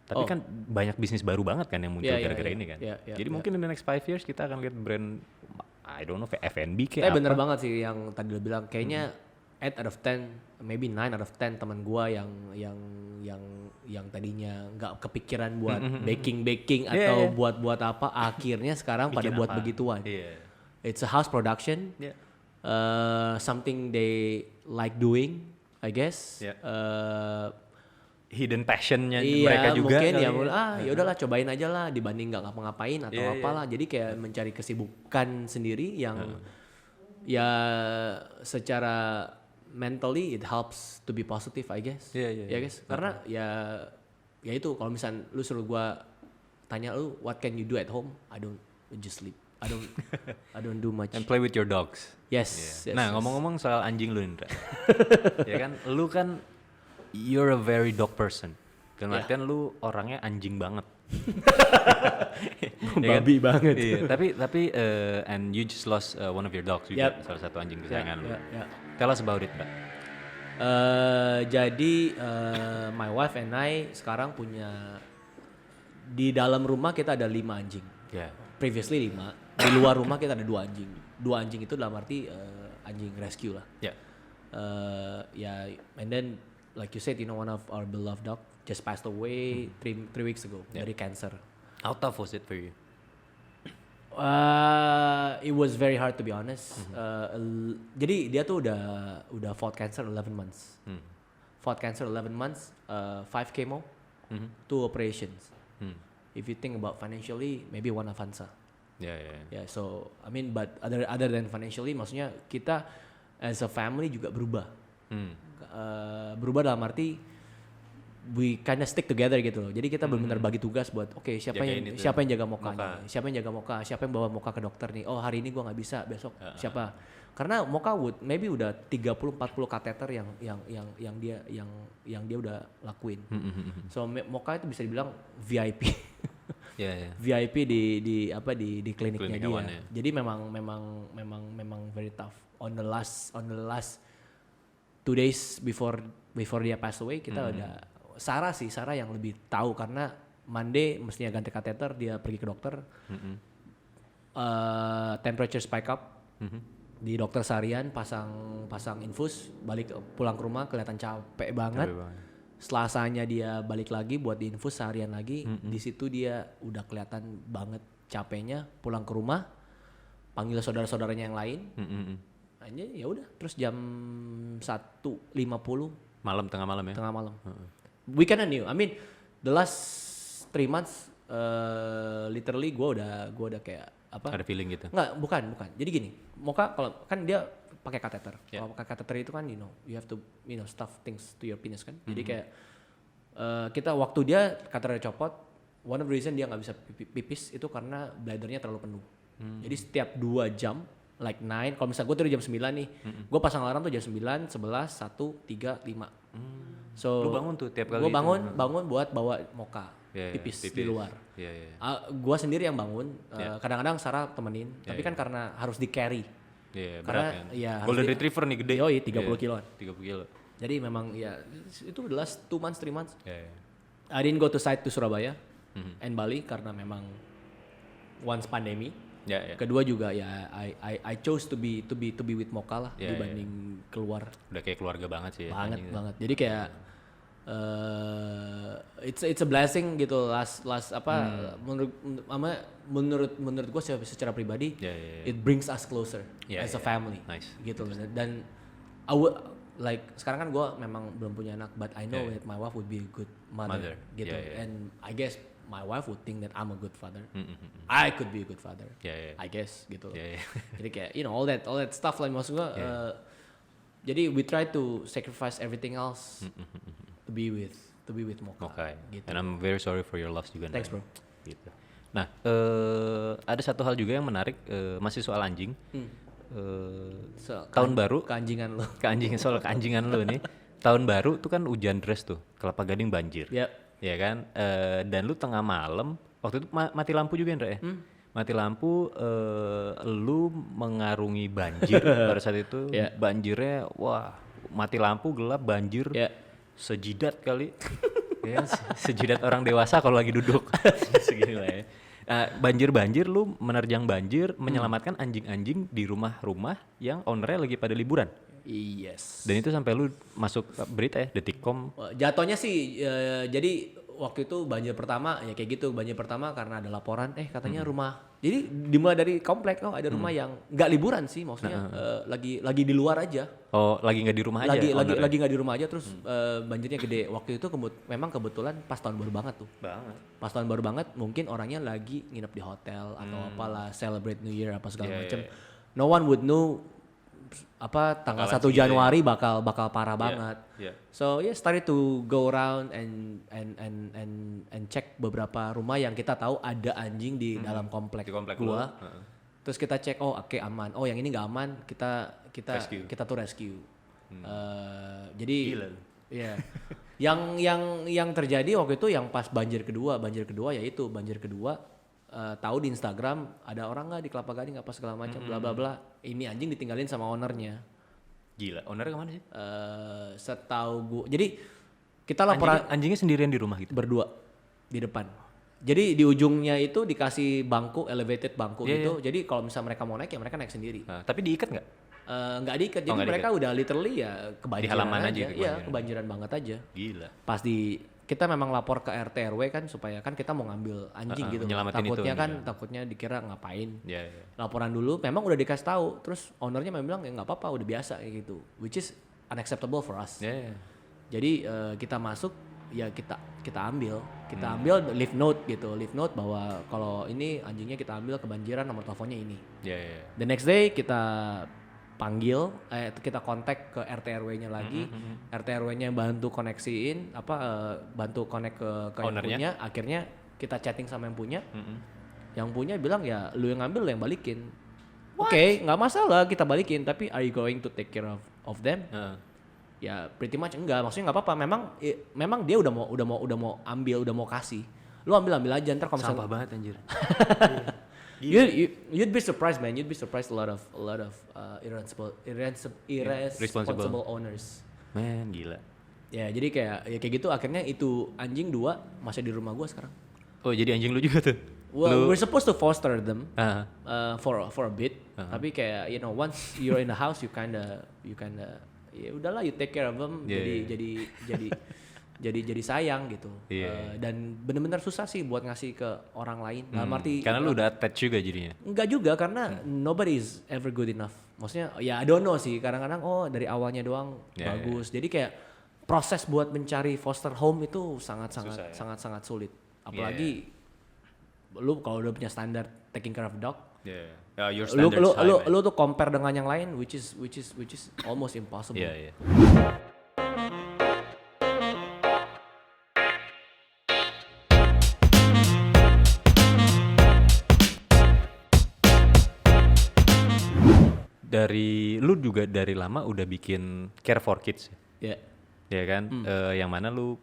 Tapi kan banyak bisnis baru banget kan yang muncul gara-gara ini kan. Jadi mungkin in the next 5 years kita akan lihat brand, I don't know, F&B kayak apa. Bener banget sih yang tadi lo bilang. Kayaknya 8 out of 10, maybe 9 out of 10 teman gua yang tadinya nggak kepikiran buat baking atau buat apa, akhirnya sekarang pada buat begituan. It's a house production, something they like doing, I guess. Hidden passionnya mereka juga mungkin ya udahlah cobain aja lah dibanding nggak ngapa-ngapain atau apalah. Jadi kayak mencari kesibukan sendiri yang ya secara mentally it helps to be positive, I guess. Ya guys, karena ya itu kalau misal lu suruh gua tanya lu what can you do at home, I just sleep. I don't do much. And play with your dogs. Yes. Nah, ngomong-ngomong soal anjing lu Indra. Ya kan, lu kan you're a very dog person. Dalam artian lu orangnya anjing banget. Babi banget. Iya, tapi and you just lost one of your dogs juga, salah satu anjing kesayangan lu. Tell us about it, Mbak. Jadi my wife and I sekarang punya di dalam rumah kita ada 5 anjing. Previously 5. Di luar rumah kita ada 2 anjing. 2 anjing itu dalam arti anjing rescue lah. And then like you said, one of our beloved dog just passed away 3 weeks ago dari cancer. How tough was it for you? It was very hard to be honest. Jadi dia tuh udah fought cancer 11 months. Fought cancer 11 months, 5 chemo, 2 operations. If you think about financially, maybe one Avanza. Yeah. So I mean, but other than financially, maksudnya kita as a family juga berubah. Berubah dalam arti we kinda stick together gitu loh. Jadi kita benar-benar bagi tugas buat siapa yang jaga Moka nih, siapa yang jaga Moka, siapa yang bawa Moka ke dokter nih. Oh hari ini gua nggak bisa, besok siapa? Karena Moka maybe udah 30-40 kateter yang dia udah lakuin. So Moka itu bisa dibilang VIP. VIP di kliniknya dia. Jadi memang very tough. On the last 2 days before dia pass away, kita udah Sarah yang lebih tahu karena Monday mestinya ganti kateter, dia pergi ke dokter, temperature spike up, di dokter seharian pasang infus, pulang ke rumah kelihatan capek banget. Selasanya dia balik lagi buat di infus seharian lagi, di situ dia udah kelihatan banget capeknya. Pulang ke rumah, panggil saudara-saudaranya yang lain. Aja ya udah, terus jam 1.50 tengah malam ya. We kinda knew. I mean the last 3 months literally gue udah kayak apa? Ada feeling gitu. Enggak, bukan. Jadi gini, Moka kalau kan dia pakai kateter. Kalau pakai kateter itu kan you have to stuff things to your penis kan. Jadi kayak kita waktu dia kateter copot, one of the reason dia nggak bisa pipis itu karena bladdernya terlalu penuh. Jadi setiap 2 jam like 9, kalau misalnya gue tidur jam 9 nih, gue pasang alarm tuh jam 9, 11, 1, 3, 5. So Lu bangun tuh tiap kali gue itu? bangun buat bawa mocha Iya, tipis di luar. Iya. Gue sendiri yang bangun, kadang-kadang Sarah temenin, tapi kan karena harus di carry. Iya, Karena berat kan. ya harus Golden di- Retriever nih gede. Yoi, 30 Iya, kiloan. 30 kilo. Jadi memang ya itu the last 2 months, 3 months. Iya. I didn't go to site to Surabaya and Bali karena memang once pandemi. Ya. Kedua juga ya I chose to be with Mocha lah Ya, dibanding keluar. Udah kayak keluarga banget sih ya. Banget. Jadi kayak it's a blessing gitu last menurut gue secara pribadi Ya. it brings us closer Ya, as a ya. family Nice. gitu. Dan I would like sekarang kan gue memang belum punya anak, but I know Ya. that my wife would be a good mother. Gitu. Ya. And I guess my wife would think that I'm a good father. I could be a good father. Ya. I guess gitu. Ya. Jadi kayak all that stuff lah maksud gue. Jadi we try to sacrifice everything else to be with Mocha. Okay. Gitu. And I'm very sorry for your loss juga. Thanks, Ndra. bro. Gitu. Nah, ada satu hal juga yang menarik, masih soal anjing. So, Tahun baru, keanjingan lo. soal keanjingan lu nih. Tahun baru tuh kan hujan deras tuh, Kelapa Gading banjir. Ya. Ya kan? Dan lu tengah malam, waktu itu mati lampu juga Indra ya? Mati lampu, lu mengarungi banjir pada saat itu. Yeah. Banjirnya, wah mati lampu, gelap, banjir. Ya. Sejidat kali. Ya, sejidat orang dewasa kalau lagi duduk. Segini lah ya. Banjir-banjir, lu menerjang banjir, menyelamatkan anjing-anjing di rumah-rumah yang ownernya lagi pada liburan. Yes. Dan itu sampai lu masuk berita ya, Detikcom. Jatuhnya sih jadi waktu itu banjir pertama ya kayak gitu, banjir pertama karena ada laporan katanya rumah. Jadi dimulai dari komplek ada rumah yang nggak liburan sih, maksudnya lagi di luar aja. Oh, lagi nggak di rumah aja? Lagi nggak di rumah aja, terus banjirnya gede. Waktu itu memang kebetulan pas tahun baru banget tuh. Pas tahun baru banget, mungkin orangnya lagi nginep di hotel atau apalah, celebrate New Year apa segala macam. No one would know tanggal 1 Januari bakal parah banget. Yeah. So started to go around and check beberapa rumah yang kita tahu ada anjing di dalam komplek, Di komplek gua. lu. Terus kita cek, oke aman. Oh yang ini nggak aman, kita Rescue. kita tuh rescue. Jadi Gila lu. ya. yang terjadi waktu itu yang pas banjir kedua yaitu banjir kedua, tahu di Instagram ada orang nggak di Kelapa Gading apa segala macam bla bla bla. Ini anjing ditinggalin sama ownernya. Gila, ownernya kemana sih? Setahu gua, jadi kita laporan Anjingnya sendirian di rumah gitu? berdua di depan. Jadi di ujungnya itu dikasih bangku, elevated bangku Iya, gitu. Jadi kalau misalnya mereka mau naik ya mereka naik sendiri. Tapi diikat nggak? Nggak diikat, jadi nggak mereka udah literally ya kebanjiran Di halaman aja, Iya, kebanjiran. kebanjiran banget aja. Gila. Pas kita memang lapor ke RT RW kan supaya kan kita mau ngambil anjing gitu. Nyelamatin itu Takutnya kan anjingnya. takutnya dikira ngapain. Ya. Laporan dulu memang udah dikasih tahu, terus ownernya memang bilang ya nggak apa-apa, udah biasa kayak gitu. Which is unacceptable for us. Ya. Jadi kita masuk ya kita ambil leave note gitu, leave note bahwa kalau ini anjingnya kita ambil kebanjiran, nomor teleponnya ini. Ya. The next day kita panggil, kita kontak ke RT RW-nya lagi, RT RW-nya bantu koneksiin, bantu connect ke yang Ownernya? punya. Akhirnya kita chatting sama yang punya, yang punya bilang ya lu yang ngambil, lu yang balikin. Oke, nggak masalah kita balikin, tapi are you going to take care of them? Ya pretty much enggak, maksudnya nggak apa-apa. Memang dia udah mau ambil, udah mau kasih. Lu ambil aja, ntar kalau Sampah misalnya banget anjir. you'd be surprised man, you'd be surprised a lot of irresponsible owners. Men, gila. Ya jadi kayak gitu, akhirnya itu anjing 2 masih di rumah gua sekarang. Oh, jadi anjing lu juga tuh? Well, we're supposed to foster them Ah. for a bit, tapi kayak once you're in the house you kinda ya udahlah, you take care of them. Jadi sayang gitu. Dan benar-benar susah sih buat ngasih ke orang lain. Dalam arti Karena lu udah attach juga jadinya. enggak juga, karena nobody is ever good enough. Maksudnya ya I don't know sih, kadang-kadang dari awalnya doang bagus. Jadi kayak proses buat mencari foster home itu sangat sulit. Apalagi lu kalau udah punya standar taking care of dog, Your lu standards high, man. lu tuh compare dengan yang lain which is almost impossible. Iya. Lu juga dari lama udah bikin Care for Kids. Ya. ya kan? Yang mana lu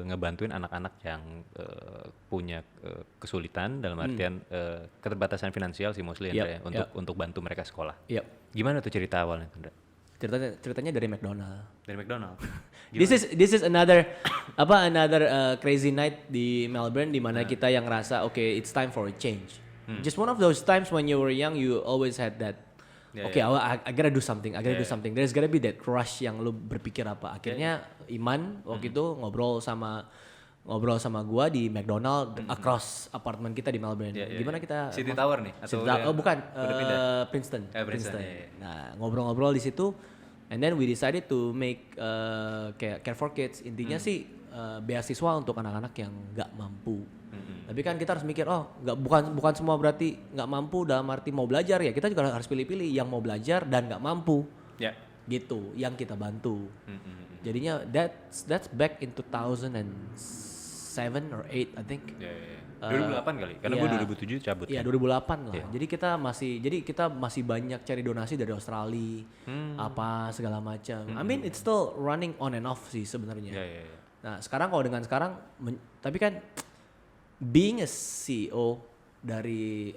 ngebantuin anak-anak yang punya kesulitan dalam artian keterbatasan finansial sih mostly Indra, ya, untuk bantu mereka sekolah. Gimana tuh cerita awalnya, Indra? Ceritanya dari McDonald. Dari McDonald. This is another crazy night di Melbourne di mana kita yang ngerasa okay, it's time for a change. Just one of those times when you were young, you always had that I gotta do something. Do something. There's gotta be that rush yang lu berpikir apa. Akhirnya Iman waktu itu ngobrol sama gua di McDonald across apartemen kita di Melbourne. Gimana kita City Tower nih atau bukan udah pindah? Princeton. Princeton. Nah, ngobrol-ngobrol di situ and then we decided to make kayak Care for Kids. Intinya sih beasiswa untuk anak-anak yang nggak mampu. Tapi kan kita harus mikir bukan semua berarti nggak mampu dalam arti mau belajar ya. Kita juga harus pilih-pilih yang mau belajar dan nggak mampu. Gitu yang kita bantu. Jadinya that's back in 2007 or 8 I think. 2008 kali. Karena gue 2007 cabut. Iya, 2008 lah. Jadi kita masih banyak cari donasi dari Australia, apa segala macam. I mean it's still running on and off sih sebenarnya. Nah, sekarang tapi kan being a CEO dari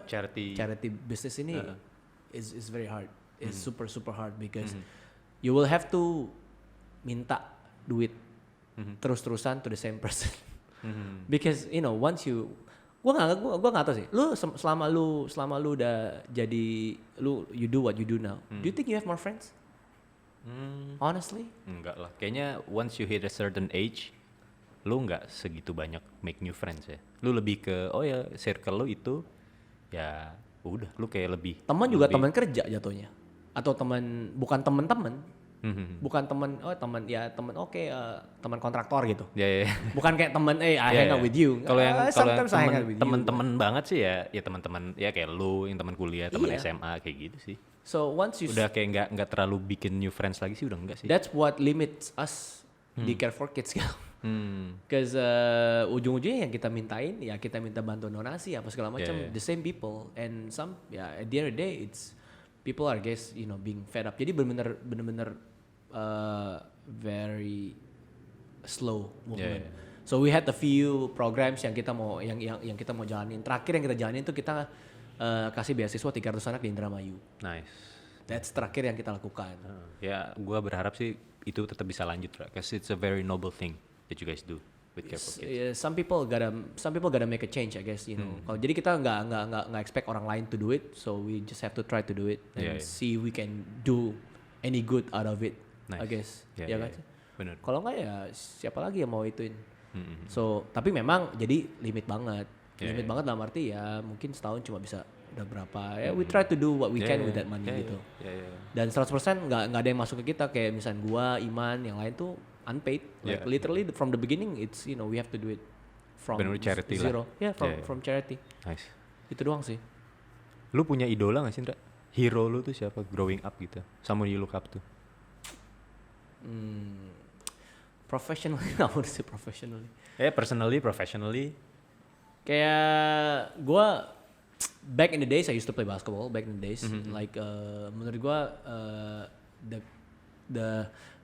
charity business ini is very hard. It's super hard because you will have to minta duit terus-terusan to the same person. Because once you gua nggak tahu sih. Selama lu udah jadi you do what you do now. Do you think you have more friends? Honestly? Enggak lah. Kayaknya once you hit a certain age, lu nggak segitu banyak make new friends ya. Lu lebih ke circle lu itu ya udah lu kayak lebih. Teman juga teman kerja jatuhnya. Atau bukan teman-teman. Bukan teman teman kontraktor gitu. Bukan kayak teman hang out with you. Kalau yang teman-teman banget sih ya teman-teman ya kayak lu yang teman kuliah, teman SMA kayak gitu sih. So once you udah kayak nggak terlalu bikin new friends lagi sih udah enggak sih. That's what limits us di Care for Kids gitu. Because ujung-ujungnya yang kita mintain ya kita minta bantuan donasi apa segala macam the same people and some at the end of the day it's people are being fed up. Jadi benar-benar very slow movement. So we had a few programs yang kita mau kita mau jalanin. Terakhir yang kita jalanin itu kita kasih beasiswa 300 anak di Indramayu. Nice. That's terakhir yang kita lakukan. Ya, gua berharap sih itu tetap bisa lanjut, because it's a very noble thing that you guys do with Care for Kids. Yeah, some people gotta make a change, I guess. Kalau jadi kita nggak expect orang lain to do it, so we just have to try to do it and see we can do any good out of it. Nice. I guess, kan? Bener. Kalau nggak ya siapa lagi yang mau ituin? So tapi memang jadi limit banget dalam arti ya mungkin setahun cuma bisa udah berapa we try to do what we can with that money gitu. Dan 100% nggak ada yang masuk ke kita kayak misalnya gua, Iman, yang lain tuh unpaid. Like literally from the beginning it's we have to do it from charity zero. From charity. Nice. Itu doang sih. Lu punya idola nggak sih, Indra? Hero lu tuh siapa growing up gitu? Someone you look up to? Professionally, I would say professionally. Personally, professionally. Kayak gue back in the days I used to play basketball back in the days. Like menurut gue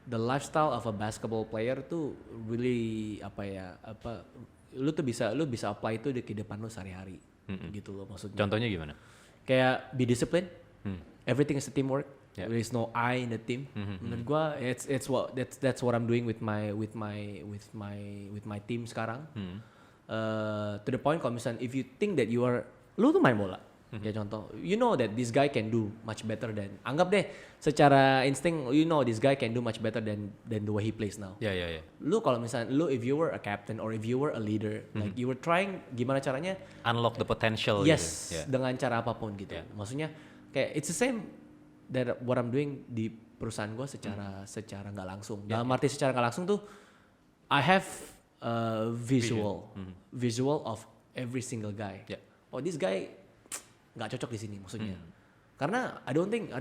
the lifestyle of a basketball player tuh really lu bisa apply itu di kehidupan lu sehari-hari gitu loh maksudnya. Contohnya gimana? Kayak be disciplined. Everything is a teamwork. There is no I in the team. Menurut gua that's what I'm doing with my team sekarang. To the point kalau misalnya if you think that lu tuh main bola. Ya contoh, you know that this guy can do much better than, anggap deh secara insting this guy can do much better than the way he plays now. Lu kalau misalnya if you were a captain or if you were a leader, like you were trying gimana caranya unlock the potential gitu. Dengan cara apapun gitu. Maksudnya kayak it's the same that what I'm doing di perusahaan gue secara nggak langsung. Dalam arti secara nggak langsung tuh I have visual of every single guy. This guy nggak cocok di sini maksudnya. Karena I don't think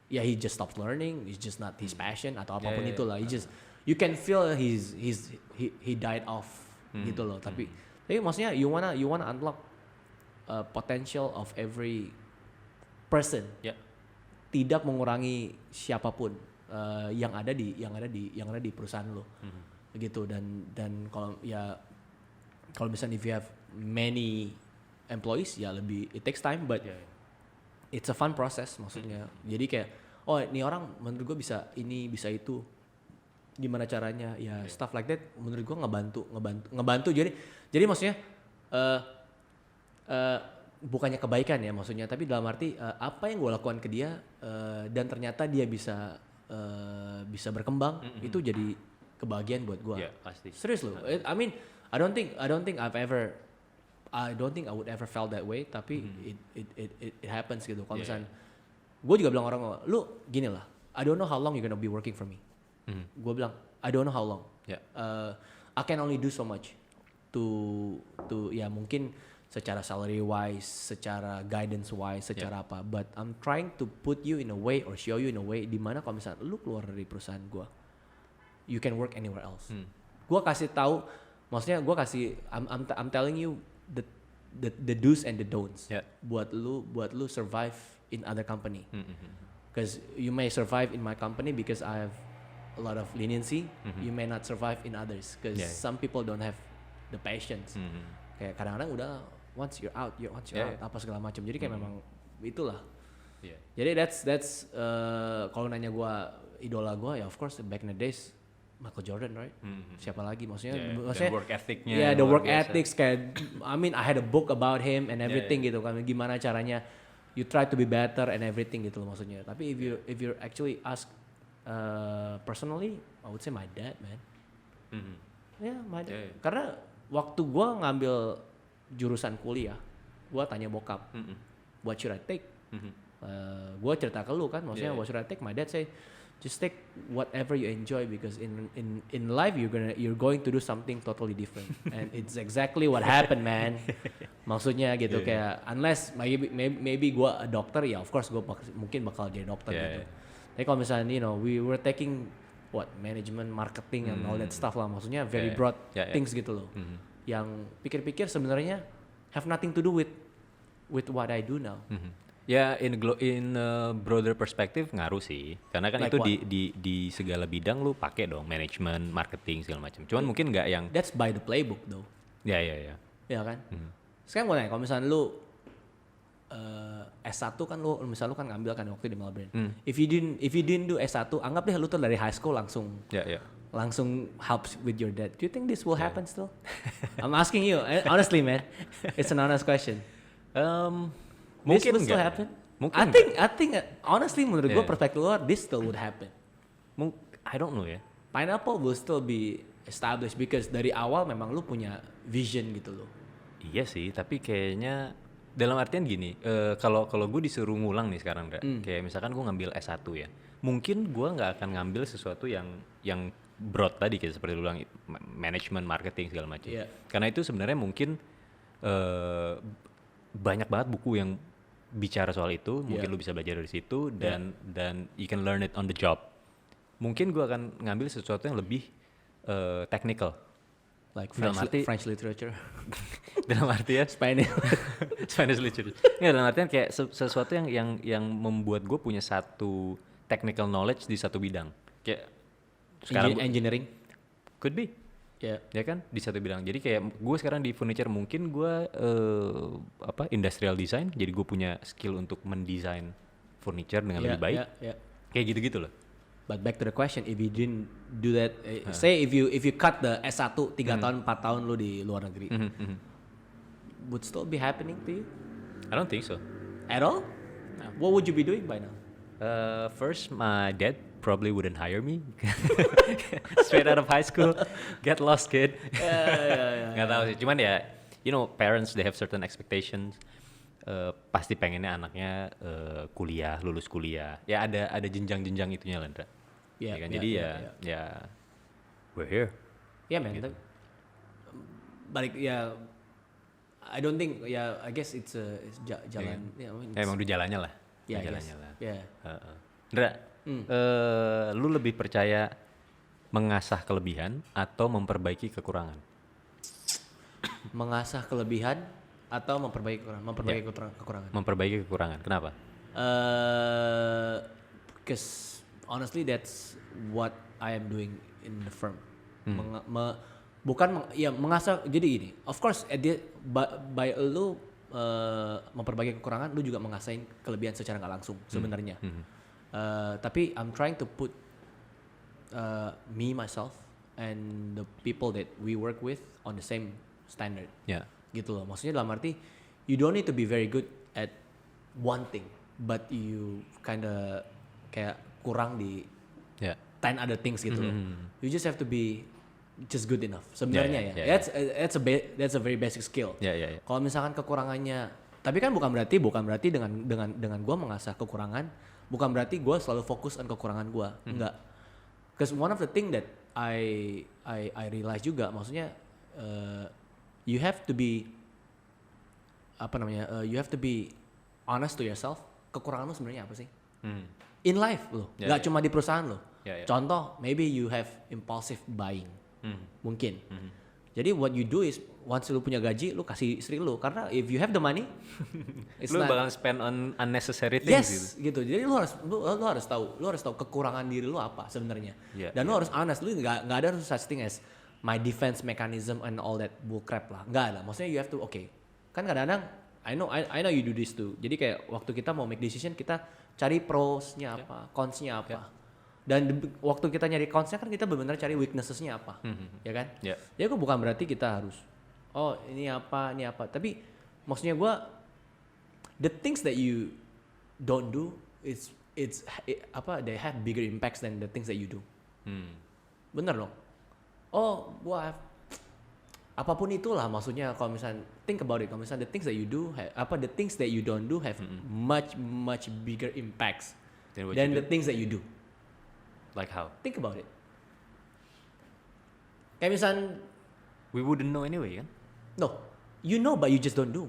he just stops learning, it's just not his passion atau apapun itulah. You can feel he died off gitu loh. Tapi maksudnya you wanna unlock potential of every person. Tidak mengurangi siapapun. yang ada di perusahaan lo. Gitu. Dan kalau misalnya if you have many employees ya lebih it takes time, but it's a fun process maksudnya. Jadi kayak ini orang menurut gue bisa ini bisa itu, gimana caranya ya, stuff like that menurut gue ngebantu. Jadi maksudnya bukannya kebaikan ya maksudnya, tapi dalam arti apa yang gue lakukan ke dia dan ternyata dia bisa berkembang, itu jadi kebahagiaan buat gue. Pasti. Serius loh. I mean I don't think I would ever felt that way, tapi it happens gitu. Kalau misalnya gue juga bilang orang, lu gini lah, I don't know how long you're gonna be working for me. Gue bilang I don't know how long. I can only do so much to ya mungkin secara salary wise, secara guidance wise, secara apa. But I'm trying to put you in a way or show you in a way dimana kalau misalnya lu keluar dari perusahaan gue, you can work anywhere else. Gue kasih tahu, maksudnya gue kasih I'm telling you the do's and the don'ts buat lu survive in other company. Because you may survive in my company because I have a lot of leniency. You may not survive in others because some people don't have the patience. Kayak kadang-kadang udah once you're out apa segala macam. Jadi kayak memang itulah. Jadi that's kalau nanya gue idola gue ya of course back in the days Michael Jordan, right? Siapa lagi maksudnya? The work ethicnya. Yeah, the work ethics kayak I mean I had a book about him and everything gitu kan, gimana caranya you try to be better and everything gitu loh maksudnya. Tapi if you actually ask personally, I would say my dad, man. My dad. Karena waktu gua ngambil jurusan kuliah, gua tanya bokap, what should I take? Gua cerita ke lu kan, maksudnya what should I take? My dad say, just take whatever you enjoy because in life you're going to do something totally different, and it's exactly what happened, man. Maksudnya gitu kayak unless maybe gue a dokter ya of course gue mungkin bakal jadi dokter gitu. Tapi kalau misalnya we were taking management, marketing and all that stuff lah, maksudnya very broad things gitu loh. Yang pikir-pikir sebenarnya have nothing to do with what I do now. Ya in broader perspective ngaruh sih, karena kan Like itu what? di segala bidang lu pakai dong, manajemen, marketing segala macam. Cuman mungkin nggak yang That's by the playbook though. ya. Ya kan? Sekarang gue nanya, kalau misalnya lu S1 kan lu kan ngambil kan waktu di Melbourne. If you didn't do S1, anggap deh lu tuh dari high school langsung helps with your dad. Do you think this will happen still? I'm asking you, honestly man. It's an honest question. Mungkin this will still nggak. happen? Mungkin I think honestly menurut gue perspektif luar, this still would happen. I don't know ya. Pineapple will still be established because dari awal memang lu punya vision gitu loh. Iya sih, tapi kayaknya dalam artian gini, kalau gue disuruh ngulang nih sekarang, kayak misalkan gue ngambil S1 ya, mungkin gue nggak akan ngambil sesuatu yang broad tadi kayak seperti lu bilang manajemen, marketing segala macam. Karena itu sebenarnya mungkin banyak banget buku yang bicara soal itu, mungkin lu bisa belajar dari situ dan you can learn it on the job. Mungkin gue akan ngambil sesuatu yang lebih technical. Like French literature. Dalam artian Spanish literature. Nggak, dalam artian kayak sesuatu yang membuat gue punya satu technical knowledge di satu bidang. Kayak sekarang engineering could be. Ya kan di satu bidang. Jadi kayak gue sekarang di furniture mungkin gue industrial design. Jadi gue punya skill untuk mendesain furniture dengan lebih baik. Kayak gitu-gitu loh. But back to the question, if you didn't do that, say if you cut the S1 3 tahun 4 tahun lu di luar negeri, would still be happening to you? I don't think so. At all? No. What would you be doing by now? First, my dad probably wouldn't hire me. Straight out of high school, get lost kid. Nggak tahu sih. Cuman ya, parents they have certain expectations. Pasti pengennya anaknya kuliah, lulus kuliah. Ya ada jenjang-jenjang itunya lah, Ndra. Jadi we're here. Man. Gitu. Balik ya, I don't think I guess it's jalan. Emang udah jalannya lah. Jalannya lah. Ndra, lu lebih percaya mengasah kelebihan atau memperbaiki kekurangan? Mengasah kelebihan atau memperbaiki kekurangan? Memperbaiki kekurangan. Kenapa? Because Honestly, that's what I am doing in the firm. Bukan mengasah. Jadi gini, of course, by lu memperbaiki kekurangan, lu juga mengasahin kelebihan secara nggak langsung sebenarnya. Tapi I'm trying to put me, myself, and the people that we work with on the same standard. Yeah. Gitu loh. Maksudnya dalam arti, you don't need to be very good at one thing, but you kinda kayak kurang di 10 other things gitu loh. You just have to be just good enough. Sebenarnya that's a very basic skill. Kalau misalkan kekurangannya, tapi kan bukan berarti dengan gue mengasah kekurangan, bukan berarti gue selalu fokus on kekurangan gue. Enggak. Because one of the thing that I realize juga, maksudnya you have to be you have to be honest to yourself. Kekurangan lu sebenarnya apa sih? In life lo, nggak cuma di perusahaan lo. Contoh, maybe you have impulsive buying, mungkin. Jadi what you do is once lu punya gaji, lu kasih istri lu, karena if you have the money, lu bakal spend on unnecessary things. Gitu. Jadi lu harus tahu kekurangan diri lu apa sebenarnya. Dan lu harus honest, lu nggak ada such thing as my defense mechanism and all that bullcrap lah. Nggak ada. Maksudnya you have to kan kadang-kadang I know you do this too. Jadi kayak waktu kita mau make decision, kita cari pros-nya apa, cons-nya apa. Dan waktu kita nyari cons-nya kan kita benar-benar cari weaknesses-nya apa. Ya kan? Ya itu bukan berarti kita harus ini apa. Tapi maksudnya gue, the things that you don't do they have bigger impacts than the things that you do. Bener loh. Gua apapun itulah, maksudnya kalau misalnya think about it, kalau misalnya the things that you do the things that you don't do have much bigger impacts than the things that you do. Like how? Think about it. Kayak misalnya, we wouldn't know anyway kan? No, you know but you just don't do.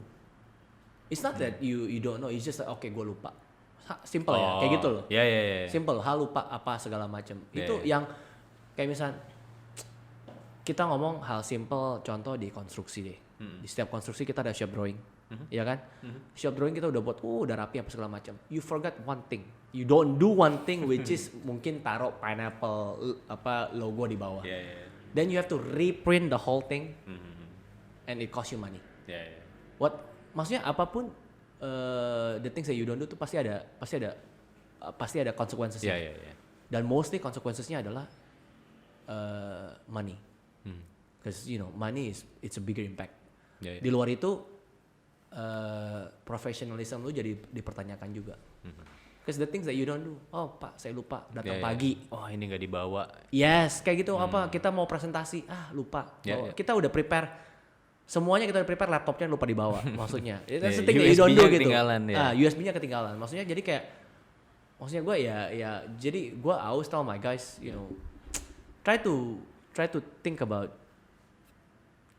It's not that you don't know, it's just gue lupa. Simple ya, kayak gitu loh. Simple, lupa apa segala macam. Itu yang kayak misalnya kita ngomong hal simple, contoh di konstruksi deh. Di setiap konstruksi kita ada shop drawing, ya kan? Shop drawing kita udah buat, udah rapi apa segala macam. You forgot one thing. You don't do one thing, which is mungkin taruh pineapple logo di bawah. Then you have to reprint the whole thing, and it cost you money. Maksudnya apapun the things that you don't do tuh pasti ada consequences-nya. Dan mostly consequences-nya adalah money. Because money it's a bigger impact. Di luar itu professionalism lu jadi dipertanyakan juga. Because the things that you don't do, pak saya lupa datang pagi. Ini nggak dibawa. Yes, kayak gitu. Kita mau presentasi, lupa. Kita udah prepare, semuanya kita udah prepare, laptopnya lupa dibawa. Maksudnya, that's the thing that you don't do gitu. USB-nya ketinggalan. Maksudnya jadi kayak, maksudnya gue ya jadi gue always tell my guys, try to think about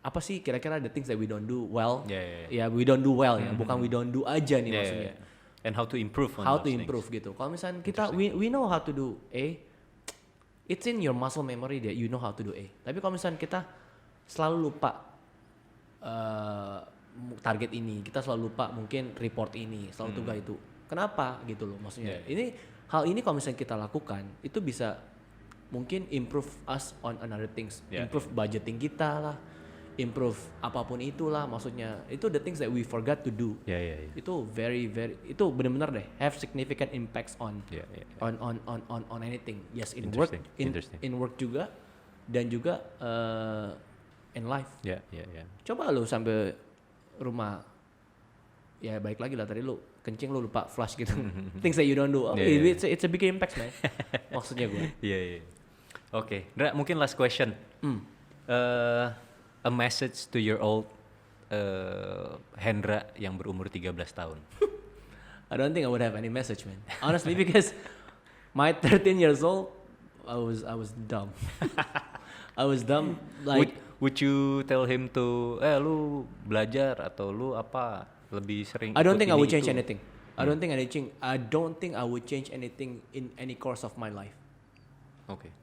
apa sih kira-kira the things that we don't do well. We don't do well ya, bukan we don't do aja nih maksudnya. And how to improve on gitu. Kalau misalnya kita we know how to do A, it's in your muscle memory that you know how to do A. Tapi kalau misalnya kita selalu lupa target ini, kita selalu lupa mungkin report ini, selalu tugas itu. Kenapa gitu loh maksudnya. Hal ini kalau misalnya kita lakukan, itu bisa mungkin improve us on another things. Improve budgeting kita lah, improve apapun itulah, maksudnya itu the things that we forgot to do. Itu very itu benar-benar deh have significant impacts on anything. Yes, in work, in work juga, dan juga in life. Coba lu sampai rumah, ya baik lagi lah tadi lu kencing lu lupa flush gitu. Things that you don't do. It's a bigger impact man. Maksudnya gue. Oke, Dra, mungkin last question. A message to your old Hendra yang berumur 13 tahun. I don't think I would have any message, man. Honestly, because my 13 years old, I was dumb. I was dumb. Like, would you tell him to, lu belajar atau lu apa lebih sering? I don't think I would change anything. I don't think I would change anything in any course of my life.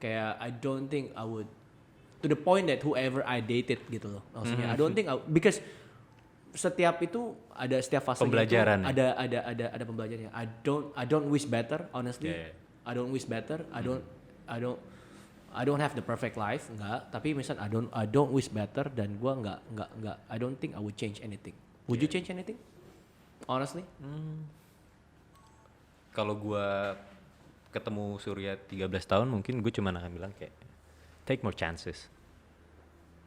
Kayak I don't think I would, to the point that whoever I dated gitu loh. Maksudnya I don't think because setiap fase pembelajaran itu ada pembelajarannya. I don't wish better honestly. I don't wish better. I don't have the perfect life, enggak. Tapi misal I don't wish better dan gua enggak. I don't think I would change anything. Would you change anything? Honestly? Kalau gua ketemu Surya 13 tahun mungkin gue cuma akan bilang kayak take more chances.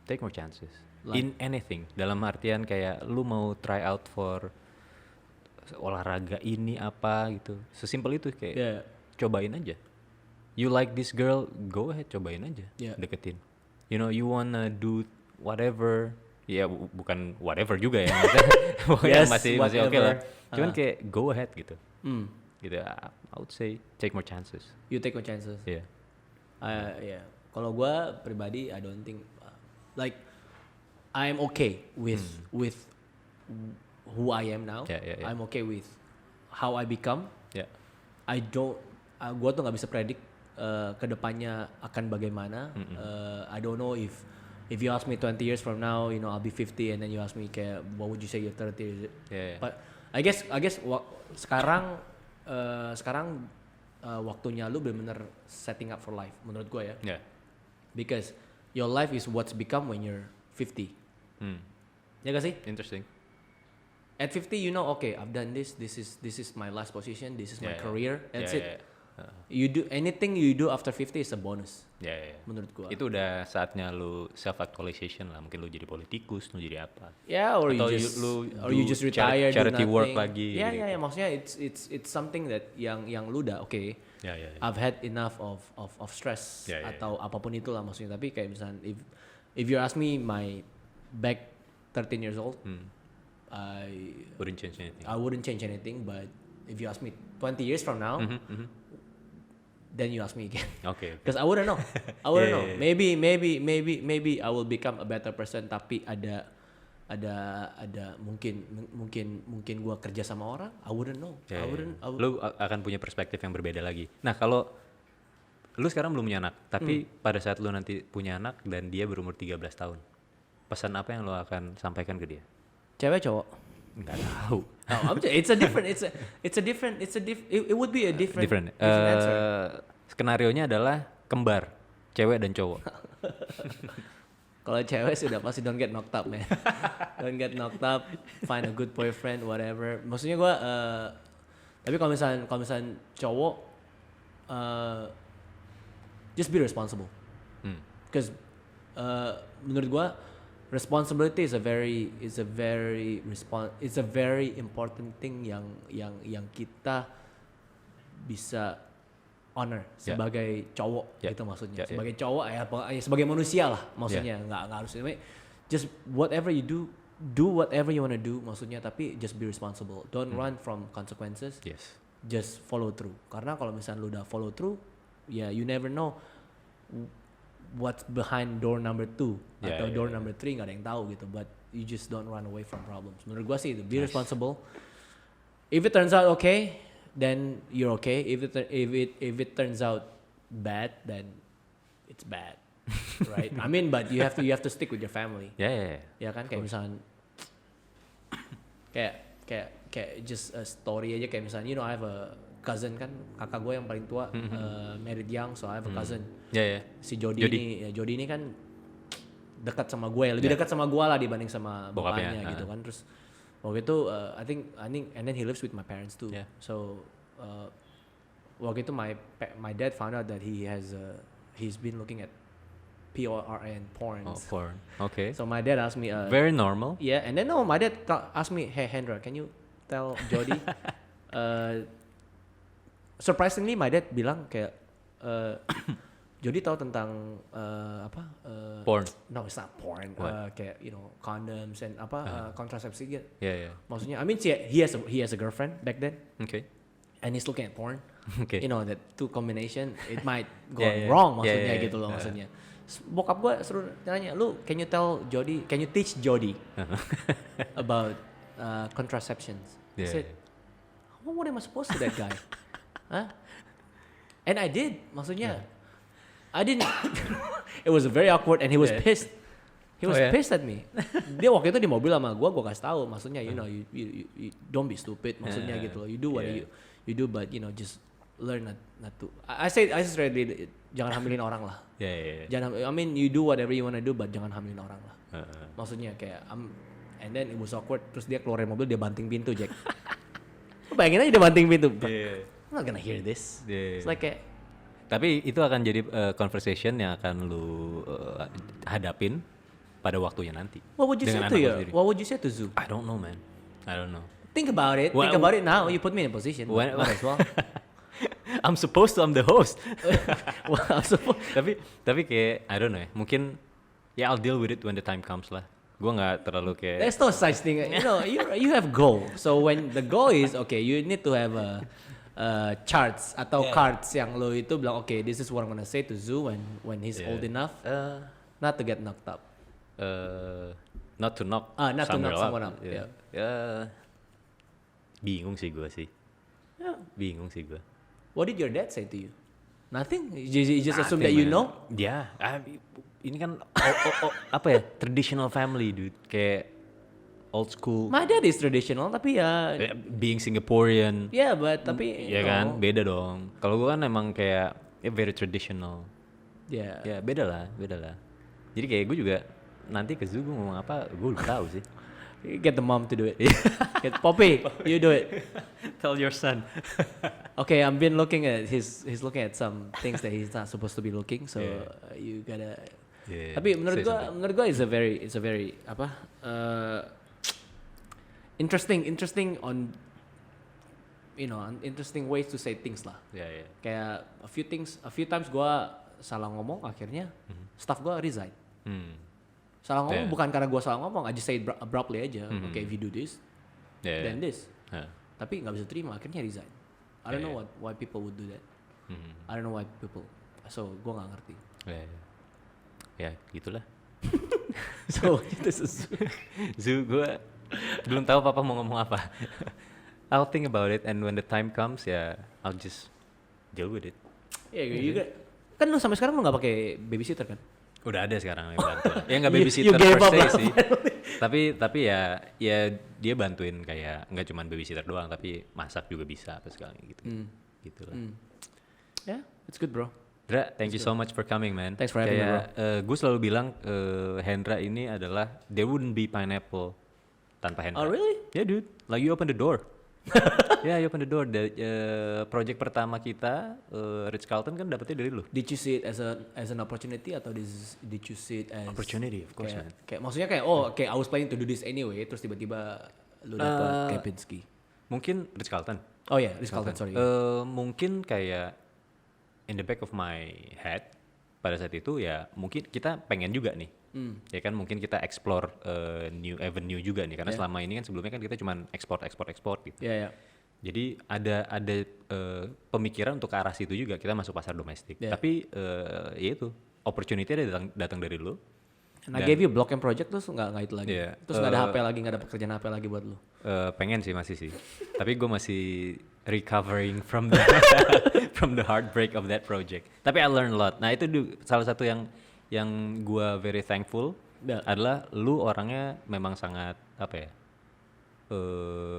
Like? In anything. Dalam artian kayak lu mau try out for olahraga ini apa gitu. Sesimpel itu kayak cobain aja. You like this girl, go ahead cobain aja. Deketin. You know, you wanna do whatever. Ya bukan whatever juga ya. Yes, masih oke lah. Cuman kayak go ahead gitu. Gitu. I would say take more chances. You take more chances. Yeah. Yeah. Kalau gue pribadi, I don't think like I'm okay with who I am now. Yeah. I'm okay with how I become. Yeah. Gue tuh nggak bisa predik kedepannya akan bagaimana. I don't know if you ask me 20 years from now, you know, I'll be 50 and then you ask me kayak what would you say you're 30? Yeah. But I guess sekarang waktunya lu benar-benar setting up for life menurut gue ya. Yeah. Because your life is what's become when you're 50. Ya gak sih? Interesting. At 50 you know, okay, I've done this is my last position, this is my career, that's it. You do anything you do after 50 is a bonus. Yeah. Menurut gua. Itu udah saatnya lu self actualization lah. Mungkin lu jadi politikus, lu jadi apa? Yeah, or atau you just retire, charity do work nothing. lagi. Yeah. Maksudnya it's something that yang lu udah okay. Yeah. I've had enough of stress atau apapun itulah maksudnya. Tapi kayak misalnya if you ask me my back 13 years old, I wouldn't change anything. But if you ask me 20 years from now, then you ask me again. Okay. Because I wouldn't know. Know. Maybe I will become a better person. Tapi ada mungkin gua kerja sama orang. I wouldn't know. Lu akan punya perspektif yang berbeda lagi. Nah kalau lu sekarang belum punya anak, tapi pada saat lu nanti punya anak dan dia berumur 13 tahun, pesan apa yang lu akan sampaikan ke dia? Cewek cowok? Nggak tahu. It would be a different answer. Skenarionya adalah kembar, cewek dan cowok. Kalau cewek sudah pasti don't get knocked up, man. Don't get knocked up, find a good boyfriend, whatever. Maksudnya gue, tapi kalau misalnya cowok, just be responsible. Because menurut gue, responsibility is a very important thing yang kita bisa honor sebagai cowok gitu maksudnya. Sebagai cowok ya sebagai manusia lah maksudnya. Nggak harus just whatever you do whatever you wanna do maksudnya, tapi just be responsible. Don't run from consequences. Yes. Just follow through. Karena kalau misalnya lu udah follow through, you never know what's behind door number 2 atau door number 3, nggak ada yang tahu gitu. But you just don't run away from problems. Menurut gua sih itu, be responsible. If it turns out okay, then you're okay. If it turns out bad, then it's bad, right? I mean, but you have to stick with your family. Yeah. Ya kan, kayak misalnya kayak just a story aja, kayak misalnya, you know, I have a cousin kan, kakak gue yang paling tua, married young, so I have a cousin. Si Jody ini kan dekat sama gue, lebih dekat sama gue lah dibanding sama bapaknya gitu kan. Terus waktu itu I think and then he lives with my parents too. So waktu itu my dad found out that he's been looking at PORN, porn. Oh, porn. Okay. So my dad asked me very normal. Yeah, and then my dad asked me, "Hey Hendra, can you tell Jody?" Surprisingly my dad bilang kayak Jody tahu tentang porn. No, it's not porn. Kayak you know, condoms and kontrasepsi gitu. Yeah. Maksudnya, I mean, he has a girlfriend back then. Okay. And he's looking at porn. Okay. You know, that two combination, it might go wrong maksudnya gitu loh maksudnya. Bokap gue suruh nanya, lu can you teach Jody about contraceptions? I said, what am I supposed to that guy? Huh? And I did, maksudnya. I didn't. It was very awkward and he was pissed. He was pissed at me. Dia waktu itu di mobil sama gue kasih tahu, maksudnya you know, you don't be stupid, maksudnya gitu loh. You do what you do, but you know, just learn not to. I say really jangan hamilin orang lah. Yeah. Jangan, I mean you do whatever you wanna do, but jangan hamilin orang lah. Maksudnya kayak and then it was awkward. Terus dia keluarin mobil, dia banting pintu, Jack. Bayangin aja dia banting pintu. Yeah. I'm not gonna hear this. Yeah. It's like kayak, Tapi itu akan jadi conversation yang akan lu hadapin pada waktunya nanti. what would you say dengan to anak lu you? sendiri. What would you say to Zoo? I don't know, man. I don't know. Think about it. Well, Think about it now. You put me in a position. when- Might as well. I'm supposed to, I'm the host. Well, I'm supposed- tapi kayak I don't know ya. Mungkin ya I'll deal with it when the time comes lah. Gue nggak terlalu kayak There's no such thing. You know, you have goal. So when the goal is okay, you need to have a charts atau cards yang lo itu bilang okay, this is what I'm gonna say to Zoo when he's old enough not to get knocked up. not to knock Not to knock someone up. Ya. Yeah. Ya, bingung sih gue sih. Yeah. Bingung sih gue. What did your dad say to you? Nothing. You just assume that you know. Ya, ini kan apa ya? Traditional family, dude. Kayak old school. My dad is traditional tapi ya Being Singaporean. yeah, but tapi Ya kan, beda dong. Kalau gue kan emang kayak very traditional. yeah. Ya beda lah. Jadi kayak gue juga nanti ke zoo gue ngomong apa, gue belum tahu sih. Get the mom to do it. Get Poppy, you do it. Tell your son. Okay, I've been looking at he's looking at some things that he's not supposed to be looking, so you gotta. Yeah, Tapi say something. menurut gua it's a very apa interesting on interesting ways to say things lah. Ya. Kayak a few times gua salah ngomong akhirnya staff gua resign. Salah ngomong bukan karena gua salah ngomong, I just say it abruptly aja. Okay, if you do this, then this. Tapi nggak bisa terima, akhirnya resign. I don't know why people would do that. I don't know why people. So gua nggak ngerti. Ya, gitulah. So this is Zoo gue belum tahu papa mau ngomong apa. I'll think about it and when the time comes ya I'll just deal with it. ya juga. Kan lu sampai sekarang lu nggak pakai babysitter kan? Udah ada sekarang yang bantu. Ya nggak You babysitter gave per up se lah. sih. tapi ya dia bantuin kayak nggak cuma babysitter doang tapi masak juga bisa apa sekali gitu. Gitu lah. Yeah, it's good bro. Dra, thank you so much for coming, man. Thanks for having me, Gue selalu bilang Hendra ini adalah there wouldn't be pineapple tanpa Hendra. Oh really? Yeah, dude. Like you open the door. Yeah, you open the door. Project pertama kita, Ritz Carlton kan dapetnya dari lu. Did you see it as an opportunity atau did you see it as Opportunity, of course, kayak, man. kayak maksudnya kayak okay, I was planning to do this anyway, terus tiba-tiba lu dapet Kempinski. Mungkin Ritz Carlton. Oh ya, Ritz Carlton, sorry. Mungkin kayak in the back of my head pada saat itu ya mungkin kita pengen juga nih. Ya kan mungkin kita explore new avenue juga nih karena selama ini kan sebelumnya kan kita cuman ekspor gitu. Yeah. Jadi ada pemikiran untuk ke arah situ juga kita masuk pasar domestik. Yeah. Tapi ya itu opportunity ada datang dari lu. And I gave you block and project terus nggak itu lagi. Yeah. Terus nggak ada HP lagi, nggak ada pekerjaan HP lagi buat lu. Pengen sih masih sih. Tapi gue masih recovering from the heartbreak of that project. Tapi I learned a lot. Nah itu salah satu yang gue very thankful adalah lu orangnya memang sangat apa ya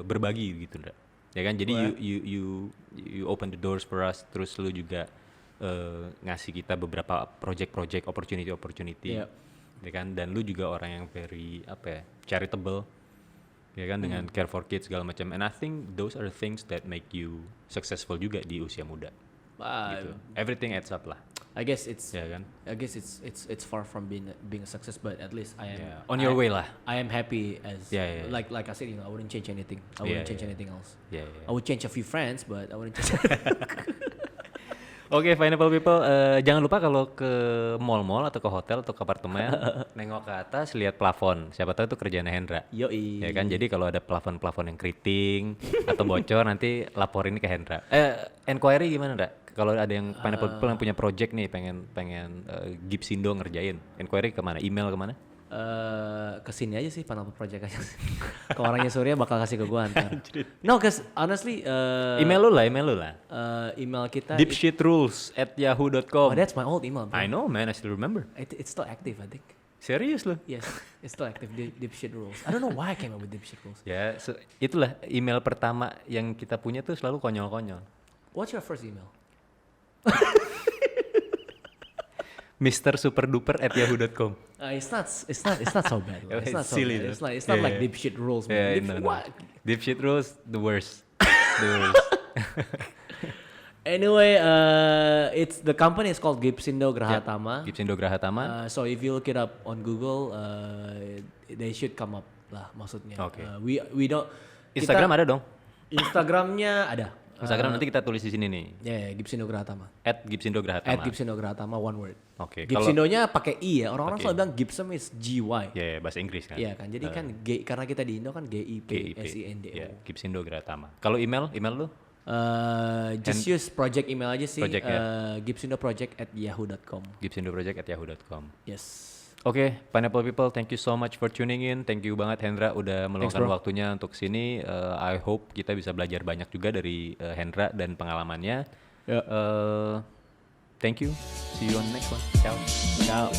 berbagi gitu, Ndra. Ya kan jadi you open the doors for us. Terus lu juga ngasih kita beberapa project opportunity. Yeah. Ya kan dan lu juga orang yang very apa ya charitable. Ya kan dengan care for kids segala macam. And I think those are the things that make you successful juga di usia muda. Gitu. Everything adds up lah. I guess it's Ya kan? it's far from being a success, but at least I am On your way lah. I am happy as Yeah. like I said, I wouldn't change anything. I wouldn't change anything else. Yeah. I would change a few friends, but I wouldn't change. Oke, Pineapple People, jangan lupa kalau ke mall-mall atau ke hotel atau ke apartemen, nengok ke atas, lihat plafon. Siapa tahu itu kerjaan Hendra. Yoi. Ya kan, jadi kalau ada plafon-plafon yang keriting atau bocor, nanti laporin ke Hendra. Enquiry gimana, Ndra? Kalau ada yang Pineapple People yang punya project nih, pengen Gipsindo ngerjain, enquiry kemana? Email kemana? Kesini aja sih Pineapple Project aja. Ke orangnya Surya bakal kasih ke gua ntar. No, cause honestly, Email lu lah. email kita. Dipshitrules@yahoo.com. Oh, that's my old email. Bro. I know, man. I still remember. It's still active, I think. Serius lu? Yes, it's still active. Dipshit rules. I don't know why I came up with dipshit rules. Ya, itulah email pertama yang kita punya tuh selalu konyol-konyol. What's your first email? mrsuperduper@yahoo.com. It's not so bad. It's not so Silly, bad. though. It's not like Yeah. dipshit rules, man. Yeah, no. What? Dipshit rules, the worst. The worst. Anyway, it's the company is called Gipsindo Grahatama. Gipsindo Grahatama. So if you look it up on Google, they should come up lah maksudnya. Oke. We don't. Instagram ada dong. Instagramnya ada. Instagram nanti kita tulis di sini nih. Ya, Gipsindo Grahatama. @Gipsindo Grahatama. @Gipsindo Grahatama one word. Oke. Kalau Gipsindonya pakai i ya. Orang-orang Pakai selalu bilang Gipsum is GY. ya bahasa Inggris kan. Iya kan. Jadi kan karena kita di Indo kan GIPSINDO. Ya, Gipsindo Grahatama. Kalau email lu? Just use project email aja sih. Project, ya. Gipsindoproject@yahoo.com. gipsindoproject@yahoo.com. Yes. Oke, Pineapple People, thank you so much for tuning in. Thank you banget Hendra udah meluangkan bro. waktunya untuk sini. I hope kita bisa belajar banyak juga dari Hendra dan pengalamannya. Ya. Thank you. See you on the next one. Ciao. Ciao.